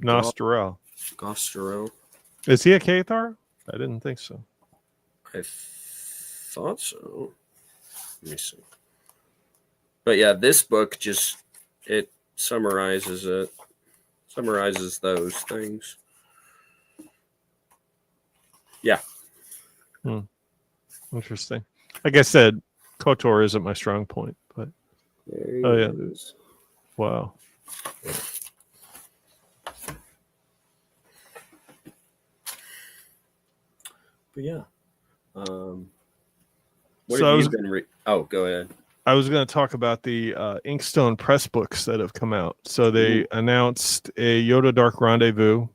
Nostero. Gostero. Is he a Cathar? I didn't think so. I thought so. Let me see. But yeah, this book just it summarizes those things. Yeah. Interesting. Like I said, KOTOR isn't my strong point, but yeah. Wow. But yeah. What So have you been go ahead. I was going to talk about the Inkstone press books that have come out. So they announced a Yoda Dark Rendezvous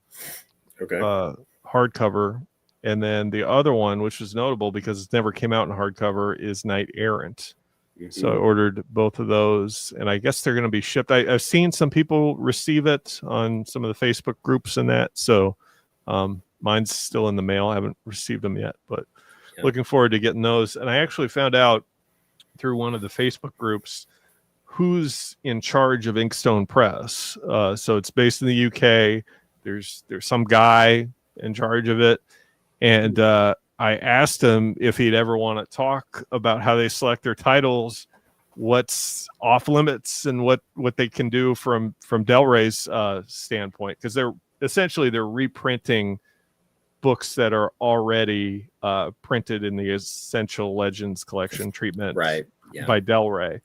hardcover. And then the other one, which is notable because it never came out in hardcover, is Knight Errant. Mm-hmm. So I ordered both of those, and I guess they're going to be shipped. I've seen some people receive it on some of the Facebook groups and that. So mine's still in the mail. I haven't received them yet, but looking forward to getting those. And I actually found out through one of the Facebook groups who's in charge of Inkstone Press. So it's based in the UK. There's some guy in charge of it. And I asked him if he'd ever want to talk about how they select their titles, what's off limits, and what they can do from Del Rey's standpoint, because they're reprinting books that are already printed in the Essential Legends collection treatment by Del Rey,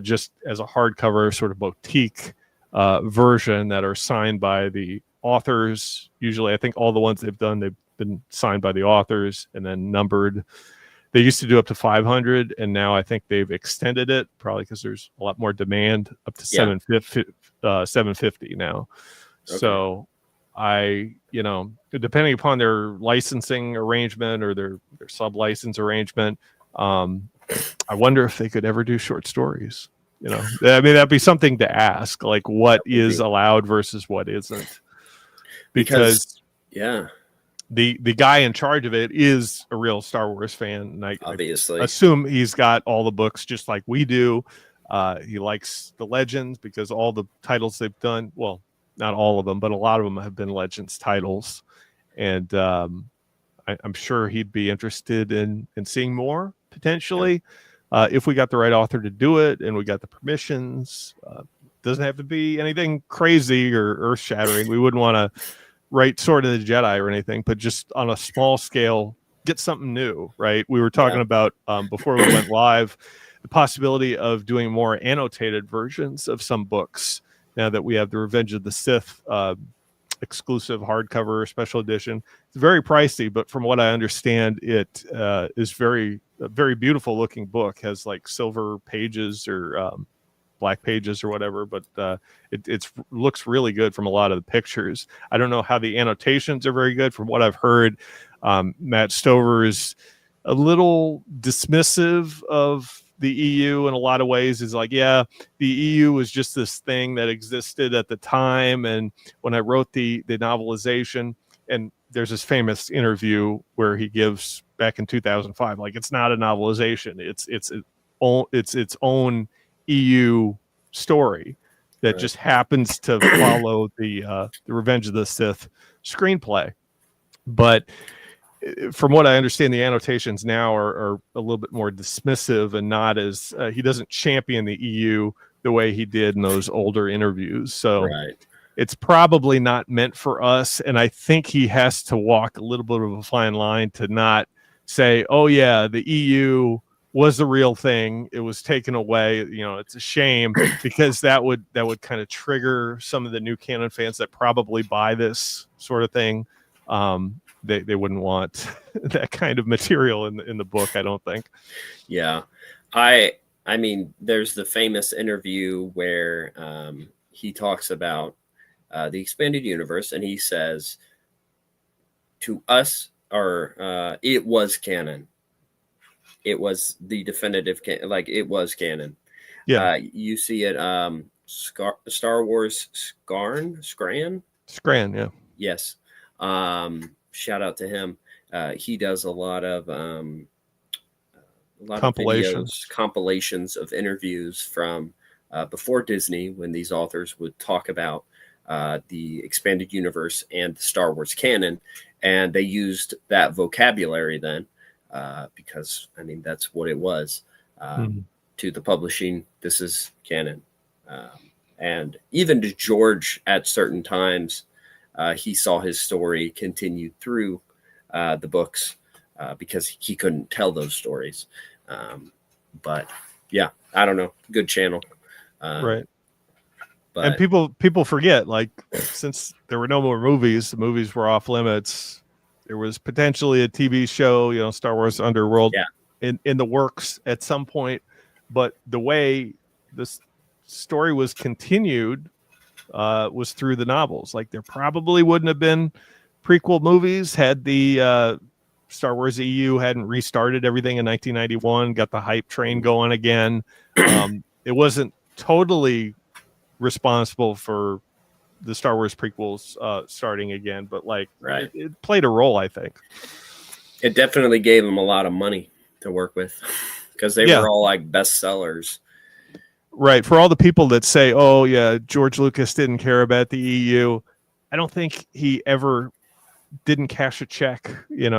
just as a hardcover sort of boutique version that are signed by the authors. Usually, I think all the ones they've done, they've been signed by the authors and then numbered. They used to do up to 500, and now I think they've extended it, probably because there's a lot more demand, up to 750 now. Okay. So depending upon their licensing arrangement or their sub-license arrangement, I wonder if they could ever do short stories. I mean, that'd be something to ask, like what is allowed versus what isn't. Because the guy in charge of it is a real Star Wars fan, and I assume he's got all the books just like we do. He likes the Legends because all the titles they've done, well, not all of them, but a lot of them have been Legends titles. And I'm sure he'd be interested in seeing more, potentially, if we got the right author to do it and we got the permissions. Doesn't have to be anything crazy or earth-shattering. We wouldn't want to write Sword of the Jedi or anything, but just on a small scale, get something new, right? We were talking about, before we went live, the possibility of doing more annotated versions of some books now that we have the Revenge of the Sith exclusive hardcover special edition. It's very pricey, but from what I understand, it is a very beautiful looking book. Has like silver pages or black pages or whatever, but it looks really good from a lot of the pictures. I don't know how the annotations are very good. From what I've heard, Matt Stover is a little dismissive of the EU in a lot of ways. Is like, the EU was just this thing that existed at the time, and when I wrote the novelization, and there's this famous interview where he gives back in 2005, like, it's not a novelization, it's its own EU story that just happens to follow the Revenge of the Sith screenplay. But from what I understand, the annotations now are a little bit more dismissive and not as he doesn't champion the EU the way he did in those older interviews. So it's probably not meant for us. And I think he has to walk a little bit of a fine line to not say, oh yeah, the EU was the real thing, it was taken away, it's a shame, because that would kind of trigger some of the new canon fans that probably buy this sort of thing. They wouldn't want that kind of material in the book, I don't think. Yeah. I mean, there's the famous interview where he talks about the expanded universe, and he says, to us, or it was canon. It was the definitive like it was canon. Yeah. You see it Star Wars Scran, yeah. Yes. Shout out to him. He does a lot of compilations of interviews from before Disney, when these authors would talk about the expanded universe and the Star Wars canon, and they used that vocabulary then because, I mean, that's what it was to the publishing. This is canon. And even to George at certain times, he saw his story continue through the books because he couldn't tell those stories. But yeah, I don't know. Good channel. Right. But, and people forget, like, since there were no more movies, the movies were off limits. There was potentially a TV show, Star Wars Underworld in the works at some point. But the way this story was continued was through the novels. Like, there probably wouldn't have been prequel movies had the Star Wars EU hadn't restarted everything in 1991, got the hype train going again. It wasn't totally responsible for the Star Wars prequels starting again, but like it played a role, I think. It definitely gave them a lot of money to work with because they were all like bestsellers. Right. For all the people that say, oh yeah, George Lucas didn't care about the EU, I don't think he ever didn't cash a check,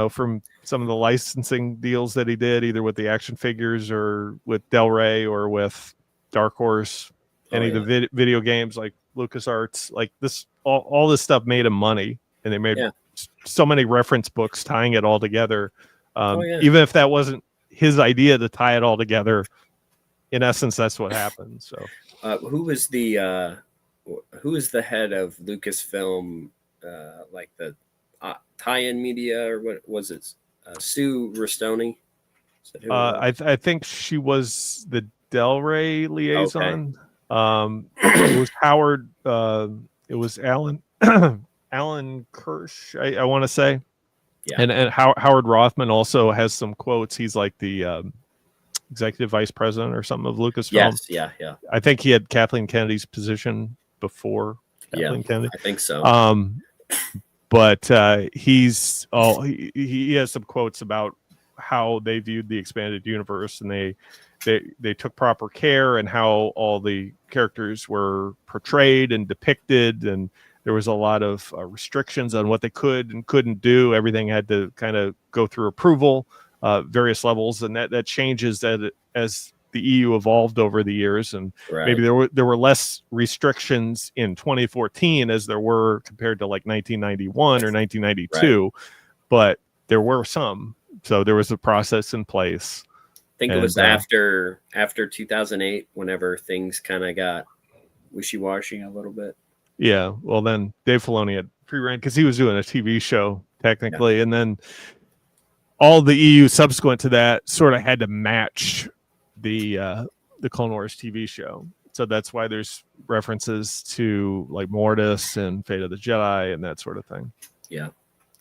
from some of the licensing deals that he did, either with the action figures or with Del Rey or with Dark Horse, any of the video games like LucasArts. Like this, all this stuff made him money, and they made so many reference books tying it all together. Even if that wasn't his idea to tie it all together, in essence, that's what happened. So, who is the head of Lucasfilm, like the tie-in media, or what was it? Sue Rustoni? I think she was the Del Rey liaison. It was Howard. It was Alan Alan Kirsch, I want to say. Yeah. And Howard Rothman also has some quotes. He's like the executive vice president or something of Lucasfilm. Yes, yeah. I think he had Kathleen Kennedy's position before Kathleen Kennedy. I think so. But he has some quotes about how they viewed the expanded universe, and they took proper care and how all the characters were portrayed and depicted, and there was a lot of restrictions on what they could and couldn't do. Everything had to kind of go through approval, various levels, and that changes as the EU evolved over the years, and maybe there were less restrictions in 2014 as there were compared to like 1991 or 1992, but there were some. So there was a process in place. I think it was after 2008, whenever things kind of got wishy-washy a little bit. Yeah, well then Dave Filoni had pre-ran because he was doing a TV show technically, and then all the EU subsequent to that sort of had to match the Clone Wars TV show. So that's why there's references to like Mortis and Fate of the Jedi and that sort of thing. Yeah,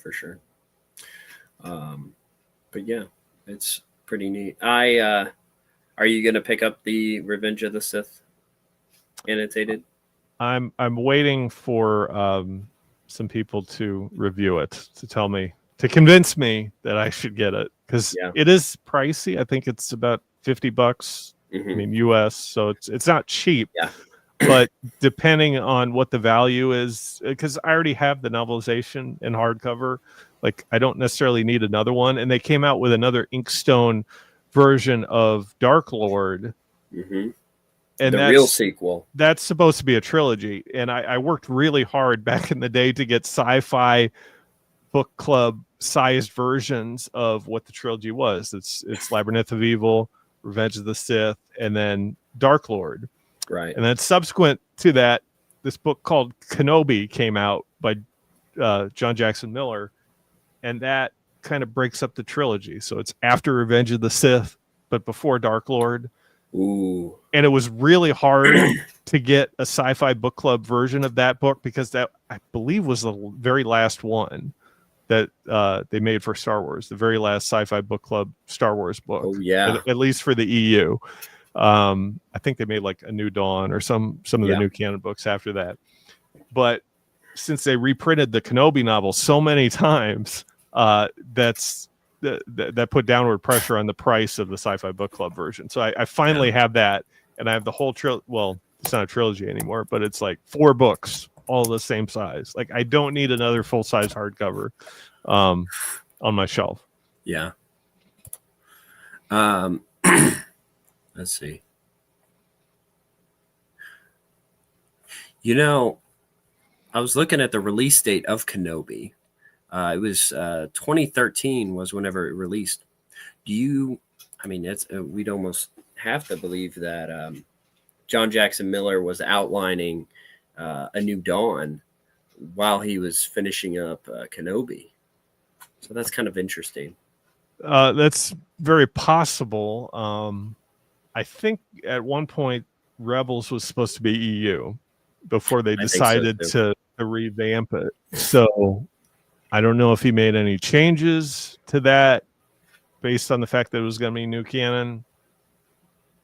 for sure. But yeah, it's pretty neat. Are you gonna pick up the Revenge of the Sith annotated? I'm waiting for some people to review it to convince me that I should get it, because it is pricey. I think it's about $50. I mean, US, so it's not cheap. Yeah. But depending on what the value is, because I already have the novelization in hardcover, like I don't necessarily need another one. And they came out with another Inkstone version of Dark Lord. And the real sequel. That's supposed to be a trilogy. And I worked really hard back in the day to get Sci-Fi book club sized versions of what the trilogy was. It's Labyrinth of Evil, Revenge of the Sith, and then Dark Lord. Right. And then subsequent to that, this book called Kenobi came out by John Jackson Miller, and that kind of breaks up the trilogy. So it's after Revenge of the Sith, but before Dark Lord. Ooh. And it was really hard to get a sci-fi book club version of that book because that, I believe, was the very last one that they made for Star Wars, the very last sci-fi book club Star Wars book. Oh yeah. At least for the EU. I think they made like A New Dawn or some of the new canon books after that. But since they reprinted the Kenobi novel so many times, that put downward pressure on the price of the sci-fi book club version. So I finally have that, and I have the whole well, it's not a trilogy anymore, but it's like 4 books, all the same size. Like I don't need another full-size hardcover on my shelf. Yeah. Let's see. You know, I was looking at the release date of Kenobi. It was 2013 was whenever it released. We'd almost have to believe that John Jackson Miller was outlining A New Dawn while he was finishing up Kenobi. So that's kind of interesting. That's very possible. I think at one point Rebels was supposed to be EU before they decided to revamp it. So I don't know if he made any changes to that based on the fact that it was going to be new canon.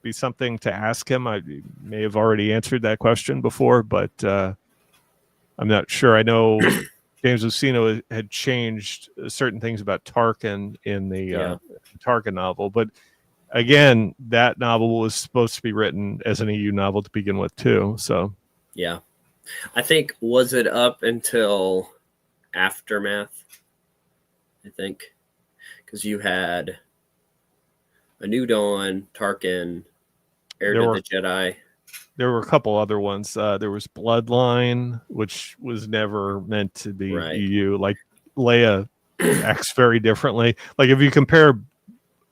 Be something to ask him. I may have already answered that question before, but I'm not sure. I know James Luceno had changed certain things about Tarkin in the Tarkin novel, but again, that novel was supposed to be written as an EU novel to begin with too. So yeah, I think, was it up until Aftermath? I think, because you had A New Dawn, Tarkin, Heir to the Jedi. There were a couple other ones. There was Bloodline, which was never meant to be EU. Like Leia acts very differently. Like if you compare,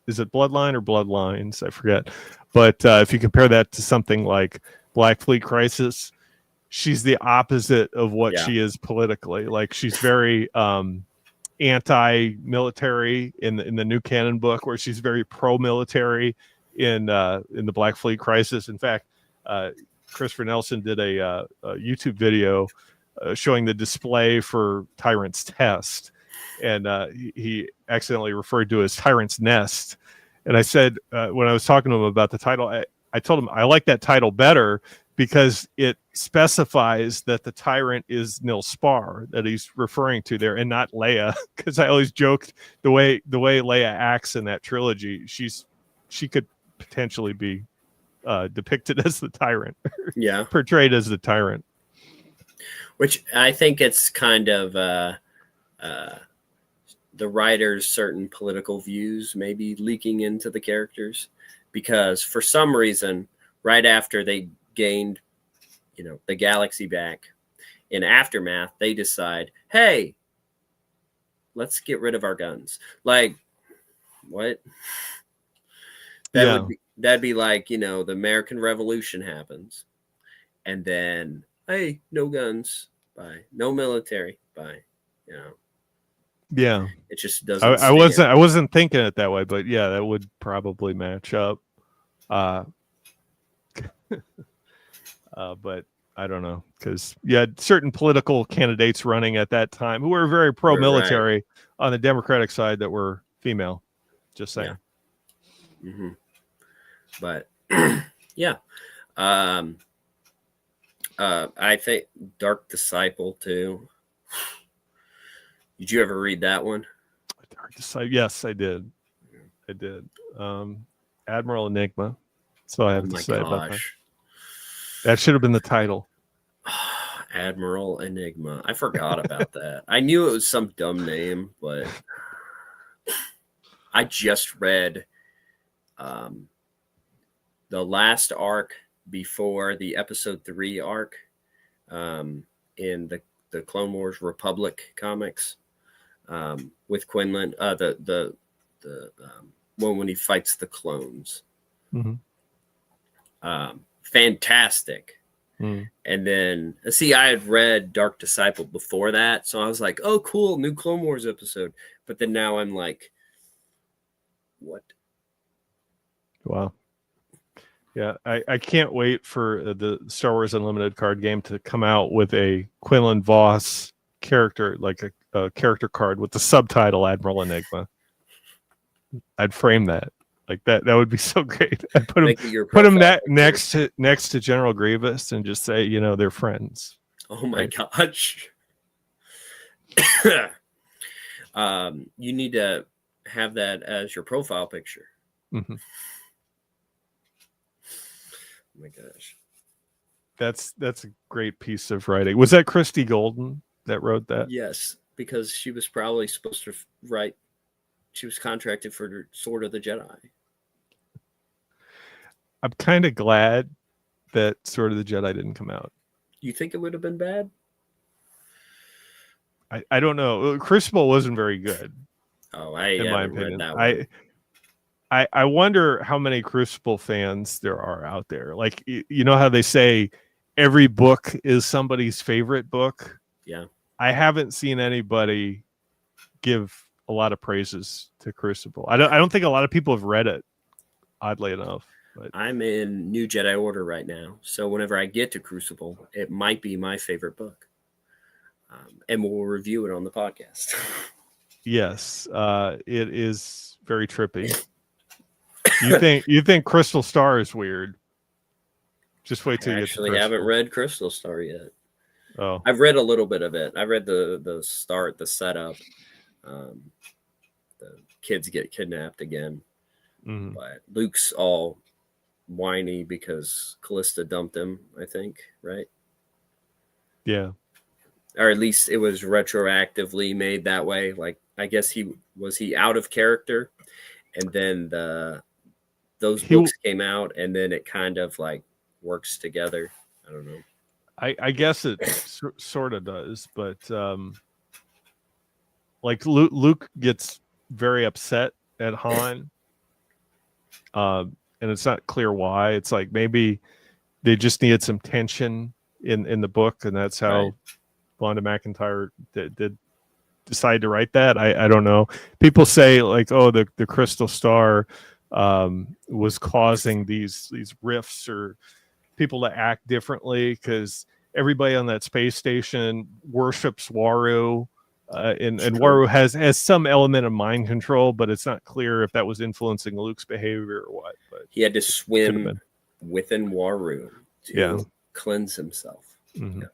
is it Bloodline or Bloodlines? I forget. But if you compare that to something like Black Fleet Crisis, she's the opposite of what she is politically. Like she's very anti-military in the new canon book, where she's very pro-military in the Black Fleet Crisis. In fact, Christopher Nelson did a YouTube video showing the display for Tyrant's Test, and he accidentally referred to it as Tyrant's Nest. And I said, when I was talking to him about the title, I told him I like that title better because it specifies that the tyrant is Nil Spar that he's referring to there, and not Leia. Because I always joked the way Leia acts in that trilogy, she could potentially be depicted as the tyrant, portrayed as the tyrant. Which I think it's kind of the writer's certain political views maybe leaking into the characters, because for some reason, right after they gained, the galaxy back in Aftermath, they decide, hey, let's get rid of our guns. Like, what? That'd be like, the American Revolution happens, and then, hey, no guns, bye. No military, bye. Yeah, it just doesn't. I wasn't thinking it that way, but yeah, that would probably match up. But I don't know, because you had certain political candidates running at that time who were very pro-military on the Democratic side that were female. Just saying. Yeah. Mm-hmm. But yeah, I think Dark Disciple too. Did you ever read that one? Dark Disciple. Yes, I did. I did. Admiral Enigma. That's all I have to say about that. That should have been the title. Admiral Enigma. I forgot about that. I knew it was some dumb name, but I just read the last arc before the episode 3 arc in the Clone Wars Republic comics. with Quinlan. The one when he fights the clones. Mhm. Fantastic. Mm. And then, see, I had read Dark Disciple before that, so I was like, "Oh, cool, new Clone Wars episode." But then now I'm like, "What?" Wow. Yeah, I can't wait for the Star Wars Unlimited card game to come out with a Quinlan Voss character, like a character card with the subtitle Admiral Enigma. I'd frame that. Like that would be so great. I'd put him Make it your profile picture. next to General Grievous and just say, they're friends. Oh my Right. gosh. You need to have that as your profile picture. Mhm. Oh my gosh. That's a great piece of writing. Was that Christy Golden that wrote that? Yes, because she was probably supposed to write. She was contracted for Sword of the Jedi. I'm kind of glad that Sword of the Jedi didn't come out. You think it would have been bad? I don't know. Crucible wasn't very good, Oh, I in my haven't read opinion. that one. I wonder how many Crucible fans there are out there. Like, you know how they say every book is somebody's favorite book? Yeah. I haven't seen anybody give a lot of praises to Crucible. I don't think a lot of people have read it, oddly enough. But I'm in New Jedi Order right now, so whenever I get to Crucible, it might be my favorite book, and we'll review it on the podcast. yes, it is very trippy. You think Crystal Star is weird? Just wait till I you actually get to haven't Crystal. read Crystal Star yet. Oh, I've read a little bit of it. I read the start, the setup. The kids get kidnapped again, mhm. but Luke's all whiny because Callista dumped him, I think, right? Yeah. Or at least it was retroactively made that way. Like, I guess he out of character, and then those books came out, and then it kind of like works together. I don't know. I guess it sort of does, but like Luke gets very upset at Han, and it's not clear why. It's like maybe they just needed some tension in the book, and that's how Right. Vonda McIntyre did decide to write that. I don't know. People say like, oh, the Crystal Star was causing these rifts or people to act differently because everybody on that space station worships Waru. And Waru has some element of mind control, but it's not clear if that was influencing Luke's behavior or what. But He had to swim within Waru to cleanse himself. Mm-hmm. Yeah.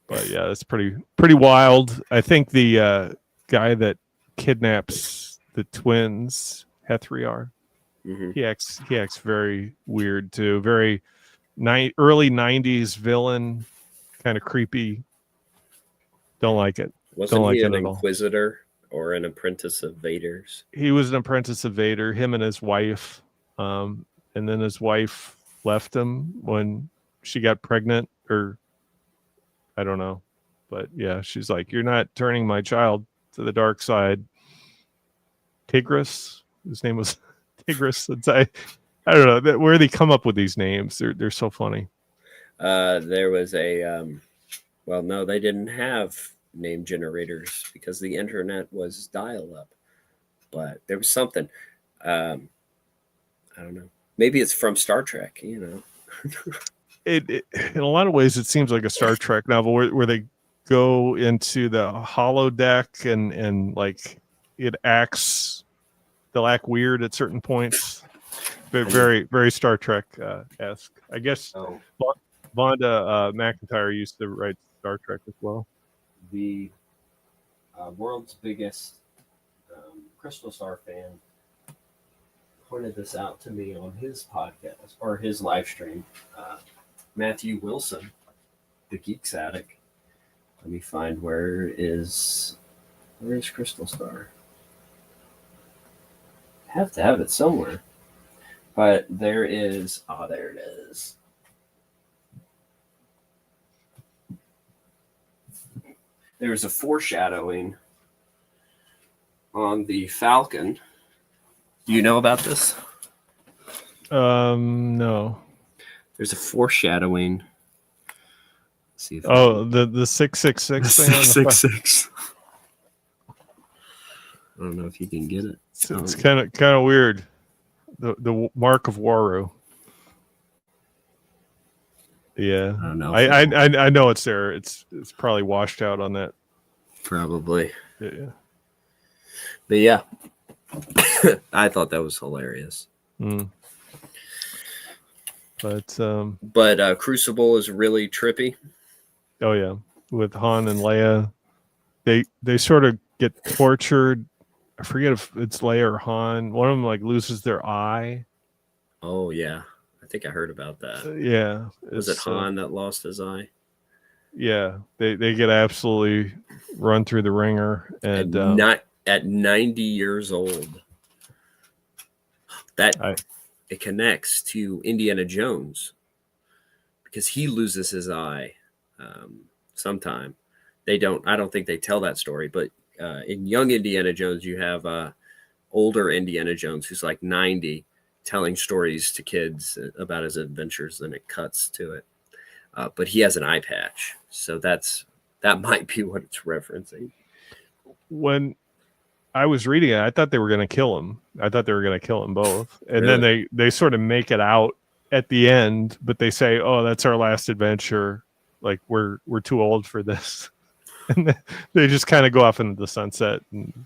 But yeah, it's pretty wild. I think the guy that kidnaps the twins, Hethriar, Mm-hmm. he acts very weird too. Very early 90s villain, kind of creepy. Don't like it. Wasn't Don't he like an it at all. Inquisitor or an apprentice of Vader's? He was an apprentice of Vader, him and his wife. And then his wife left him when she got pregnant, or I don't know. But yeah, she's like, you're not turning my child to the dark side. Tigris, his name was Tigris. I don't know where they come up with these names. They're so funny. There was a well, no, they didn't have name generators because the internet was dial-up. But there was something. I don't know. Maybe it's from Star Trek. It in a lot of ways, it seems like a Star Trek novel where they go into the holodeck and like they'll act weird at certain points. Very, very Star Trek esque. I guess Vonda McIntyre used to write Star Trek as well. The world's biggest Crystal Star fan pointed this out to me on his podcast or his live stream. Matthew Wilson, the Geeks Addict. Let me find where is Crystal Star. Have to have it somewhere. But there is there it is. there's a foreshadowing on the Falcon. Do you know about this? No. There's a foreshadowing. Let's see if the 666 thing on the 666. I don't know if you can get it. It's kind of weird. The mark of Waru. Yeah, I don't know. I know it's there. It's probably washed out on that. Probably. Yeah. But yeah, I thought that was hilarious. Mm. But Crucible is really trippy. Oh yeah, with Han and Leia, they sort of get tortured. I forget if it's Leia or Han. One of them like loses their eye. Oh yeah, I think I heard about that. Yeah, Was it Han that lost his eye? Yeah, they get absolutely run through the ringer, and not at 90 years old. It connects to Indiana Jones because he loses his eye sometime. I don't think they tell that story, but in young Indiana Jones, you have older Indiana Jones who's like 90 telling stories to kids about his adventures, and it cuts to it. But he has an eye patch, so that might be what it's referencing. When I was reading it, I thought they were going to kill him. I thought they were going to kill them both, and Really? then they sort of make it out at the end, but they say, "Oh, that's our last adventure. Like we're too old for this," and they just kind of go off into the sunset. And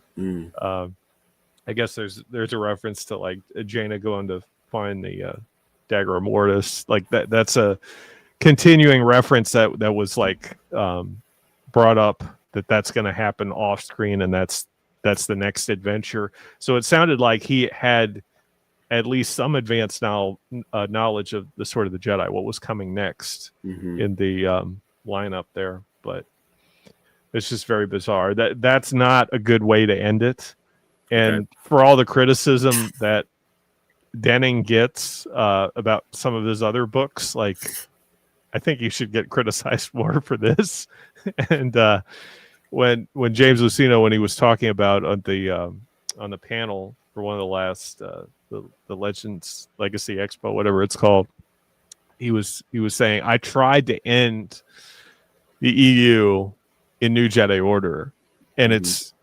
I guess there's a reference to like Jaina going to find the Dagger of Mortis. Like that's a continuing reference that was like brought up that's going to happen off screen, and that's the next adventure. So it sounded like he had at least some advanced knowledge of the Sword of the Jedi, what was coming next in the lineup there. But it's just very bizarre. That's not a good way to end it. And for all the criticism that Denning gets about some of his other books, like I think he should get criticized more for this. And when James Luceno, when he was talking about on the panel for one of the last the Legends Legacy Expo, whatever it's called, he was saying, I tried to end the EU in New Jedi Order, and it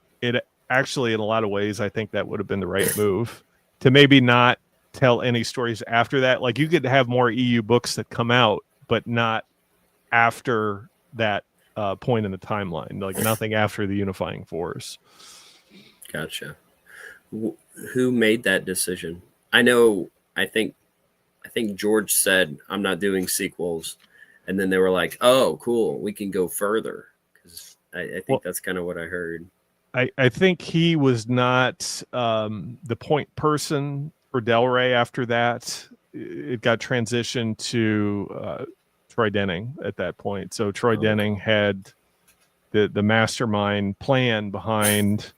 actually, in a lot of ways, I think that would have been the right move to maybe not tell any stories after that. Like you could have more EU books that come out, but not after that point in the timeline, like nothing after the Unifying Force. Gotcha. Who made that decision? I think George said, I'm not doing sequels. And then they were like, oh, cool, we can go further. Because I think that's kind of what I heard. I think he was not the point person for Del Rey after that. It got transitioned to Troy Denning at that point. So Troy Denning had the mastermind plan behind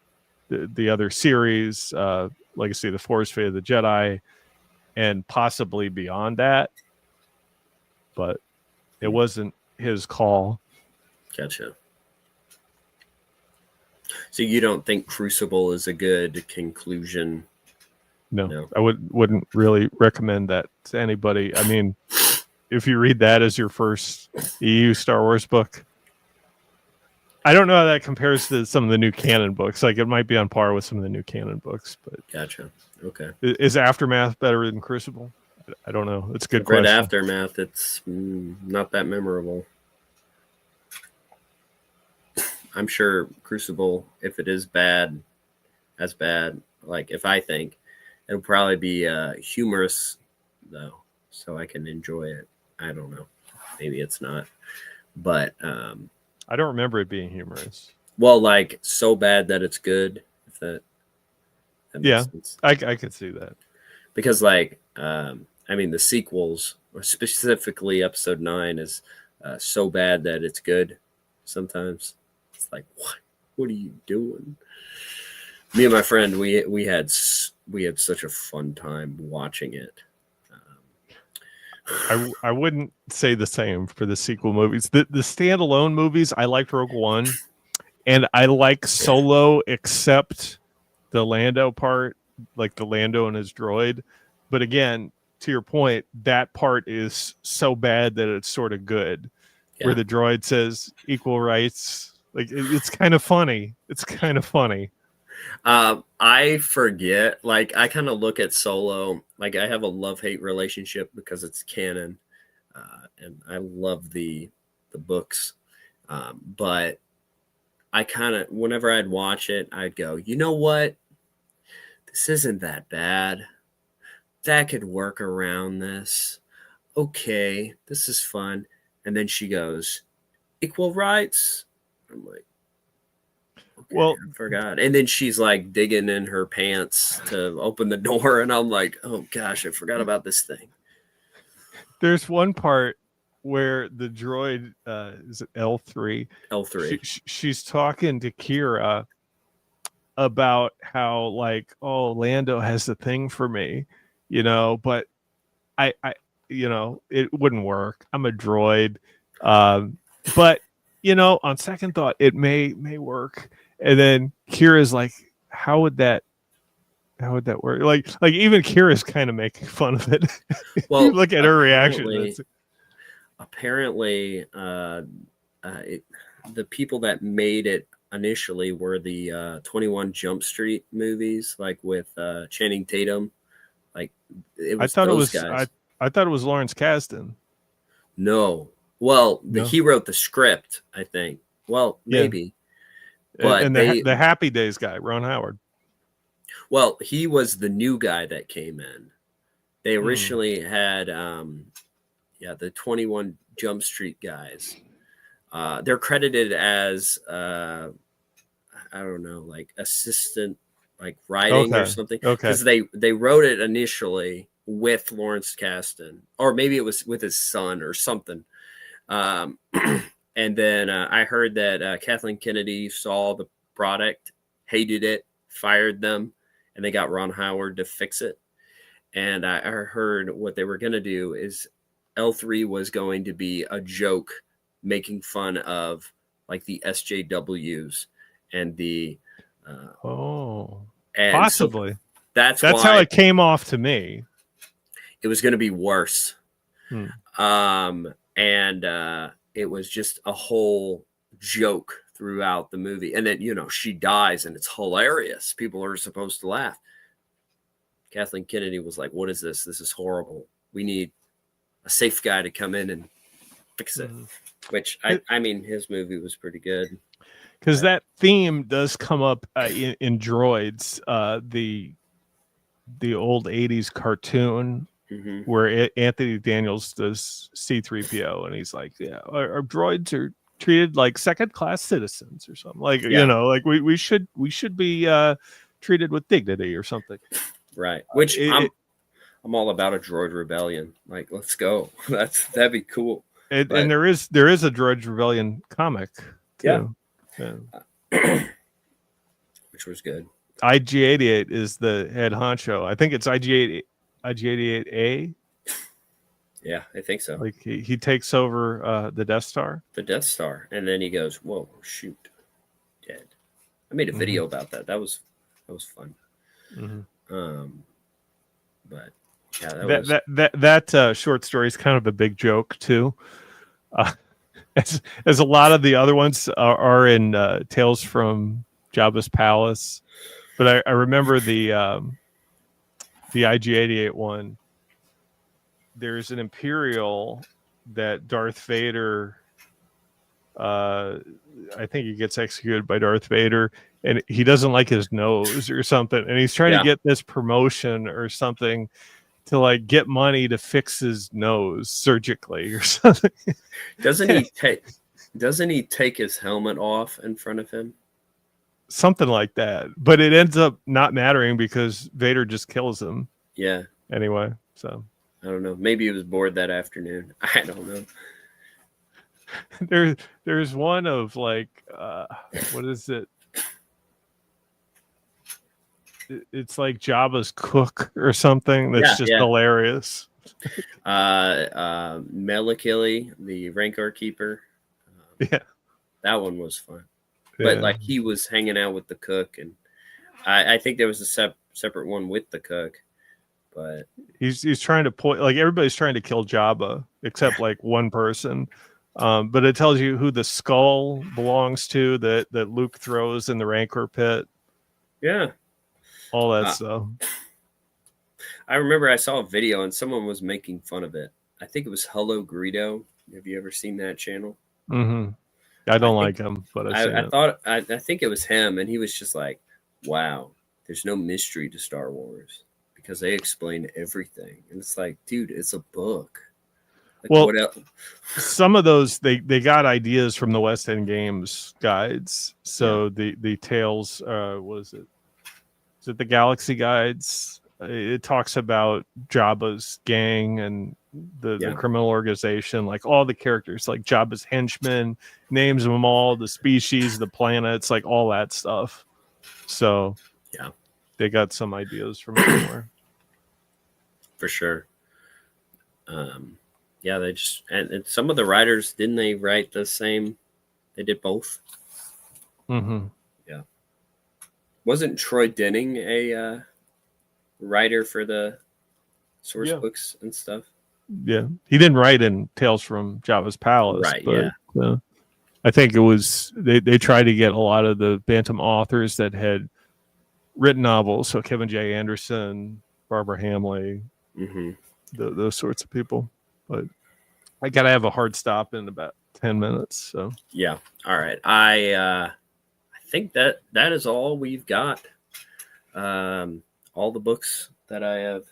the other series, Legacy of the Force, Fate of the Jedi, and possibly beyond that. But it wasn't his call. Gotcha. So you don't think Crucible is a good conclusion? No. I wouldn't really recommend that to anybody. I mean, if you read that as your first EU Star Wars book, I don't know how that compares to some of the new canon books. Like it might be on par with some of the new canon books, but gotcha. Okay. Is Aftermath better than Crucible? I don't know. It's a good question. Aftermath, it's not that memorable. I'm sure Crucible, if it is bad, as bad, like if I think, it'll probably be humorous though, so I can enjoy it. I don't know. Maybe it's not. But I don't remember it being humorous. Well, like so bad that it's good, if that makes sense. I could see that. Because like I mean the sequels, or specifically episode 9, is so bad that it's good sometimes. It's like, what are you doing? Me and my friend, we had such a fun time watching it. I wouldn't say the same for the sequel movies. The standalone movies, I liked Rogue One, and I like Solo except the Lando part, like the Lando and his droid. But again, to your point, that part is so bad that it's sort of good. Yeah. Where the droid says equal rights, like it's kind of funny. It's kind of funny. I forget. Like I kind of look at Solo. Like I have a love-hate relationship because it's canon, and I love the books. But I kind of, whenever I'd watch it, I'd go, you know what? This isn't that bad. That could work around this. Okay, this is fun. And then she goes, equal rights. I'm like, okay, Well, I forgot. And then she's like digging in her pants to open the door. And I'm like, oh gosh, I forgot about this thing. there's one part where the droid, is it L3? L3. She's talking to Kira about how, like, oh, Lando has the thing for me, but I it wouldn't work. I'm a droid. But on second thought, it may work. And then Kira's like, how would that work? Like even Kira's kind of making fun of it. Well, you look at her reaction. Apparently, the people that made it initially were the 21 Jump Street movies, like with Channing Tatum. Like it was those guys. I thought it was Lawrence Kasdan. No. Well, No. He wrote the script, I think. Well, maybe. Yeah. But and the Happy Days guy, Ron Howard. Well, he was the new guy that came in. They originally had the 21 Jump Street guys. They're credited as I don't know, like assistant, like writing or something. Okay. Because they wrote it initially with Lawrence Kasdan, or maybe it was with his son or something. And then I heard that Kathleen Kennedy saw the product, hated it, fired them, and they got Ron Howard to fix it. And I heard what they were going to do is L3 was going to be a joke making fun of like the SJWs and the and possibly. So that's how it came off to me. It was going to be worse. And it was just a whole joke throughout the movie. And then, she dies and it's hilarious. People are supposed to laugh. Kathleen Kennedy was like, what is this? This is horrible. We need a safe guy to come in and fix it. Which, I mean, his movie was pretty good. Because that theme does come up in Droids, the old 80s cartoon where Anthony Daniels does C-3PO, and he's like, yeah, our droids are treated like second-class citizens or something. Like, like we should be treated with dignity or something. Right. Which I'm all about a droid rebellion. Like, let's go. That'd be cool. And there is a Droid Rebellion comic too. Yeah. Which was good. IG-88 is the head honcho. I think it's IG-88A. Yeah, I think so. Like he takes over the Death Star. The Death Star, and then he goes, "Whoa, shoot, dead." I made a video about that. That was fun. But yeah, that short story is kind of a big joke too. As a lot of the other ones are in Tales from Jabba's Palace, but I remember the IG-88 one. There's an Imperial that Darth Vader. I think he gets executed by Darth Vader, and he doesn't like his nose or something, and he's trying to get this promotion or something to like get money to fix his nose surgically or something. Doesn't he take his helmet off in front of him? Something like that. But it ends up not mattering because Vader just kills him. Yeah. Anyway, so I don't know. Maybe he was bored that afternoon. I don't know. There's one of like what is it? It's like Jabba's cook or something. That's just hilarious. Melakili, the Rancor Keeper. That one was fun. but Yeah. like he was hanging out with the cook, and I think there was a separate one with the cook, but He's trying to point, like, everybody's trying to kill Jabba except like one person. But it tells you who the skull belongs to that Luke throws in the Rancor pit, yeah. all that Uh, stuff. I remember I saw a video and someone was making fun of it. I think it was Hello Greedo. Have you ever seen that channel? Hmm. I I don't like think him, but I've seen I it. thought I think it was him, and he was just like, "Wow, there's no mystery to Star Wars because they explain everything." And it's like, dude, it's a book. Like, Well, what else? some of those they got ideas from the West End Games guides. Yeah, So the Tales, what is it? Is it the Galaxy Guides? It talks about Jabba's gang and the yeah, criminal organization, like all the characters, like Jabba's henchmen, names them all, the species, the planets, like all that stuff. So yeah, they got some ideas from somewhere. for sure. Yeah, they just and some of the writers didn't they write the same? They did both. Hmm. Yeah, wasn't Troy Denning a writer for the source Yeah. books and stuff? Yeah. He didn't write in Tales from Jabba's Palace, Right. but Yeah. I think it was they tried to get a lot of the Bantam authors that had written novels, so Kevin J. Anderson, Barbara Hamley, Hmm. those sorts of people. But I gotta have a hard stop in about 10 minutes. So Yeah. All right. I think that is all we've got. All the books that I have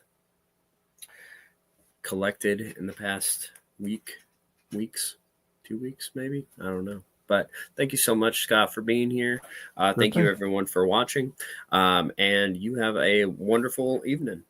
collected in the past weeks, 2 weeks, maybe. I don't know. But thank you so much, Scott, for being here. Thank you, thing. everyone, for watching. And you have a wonderful evening.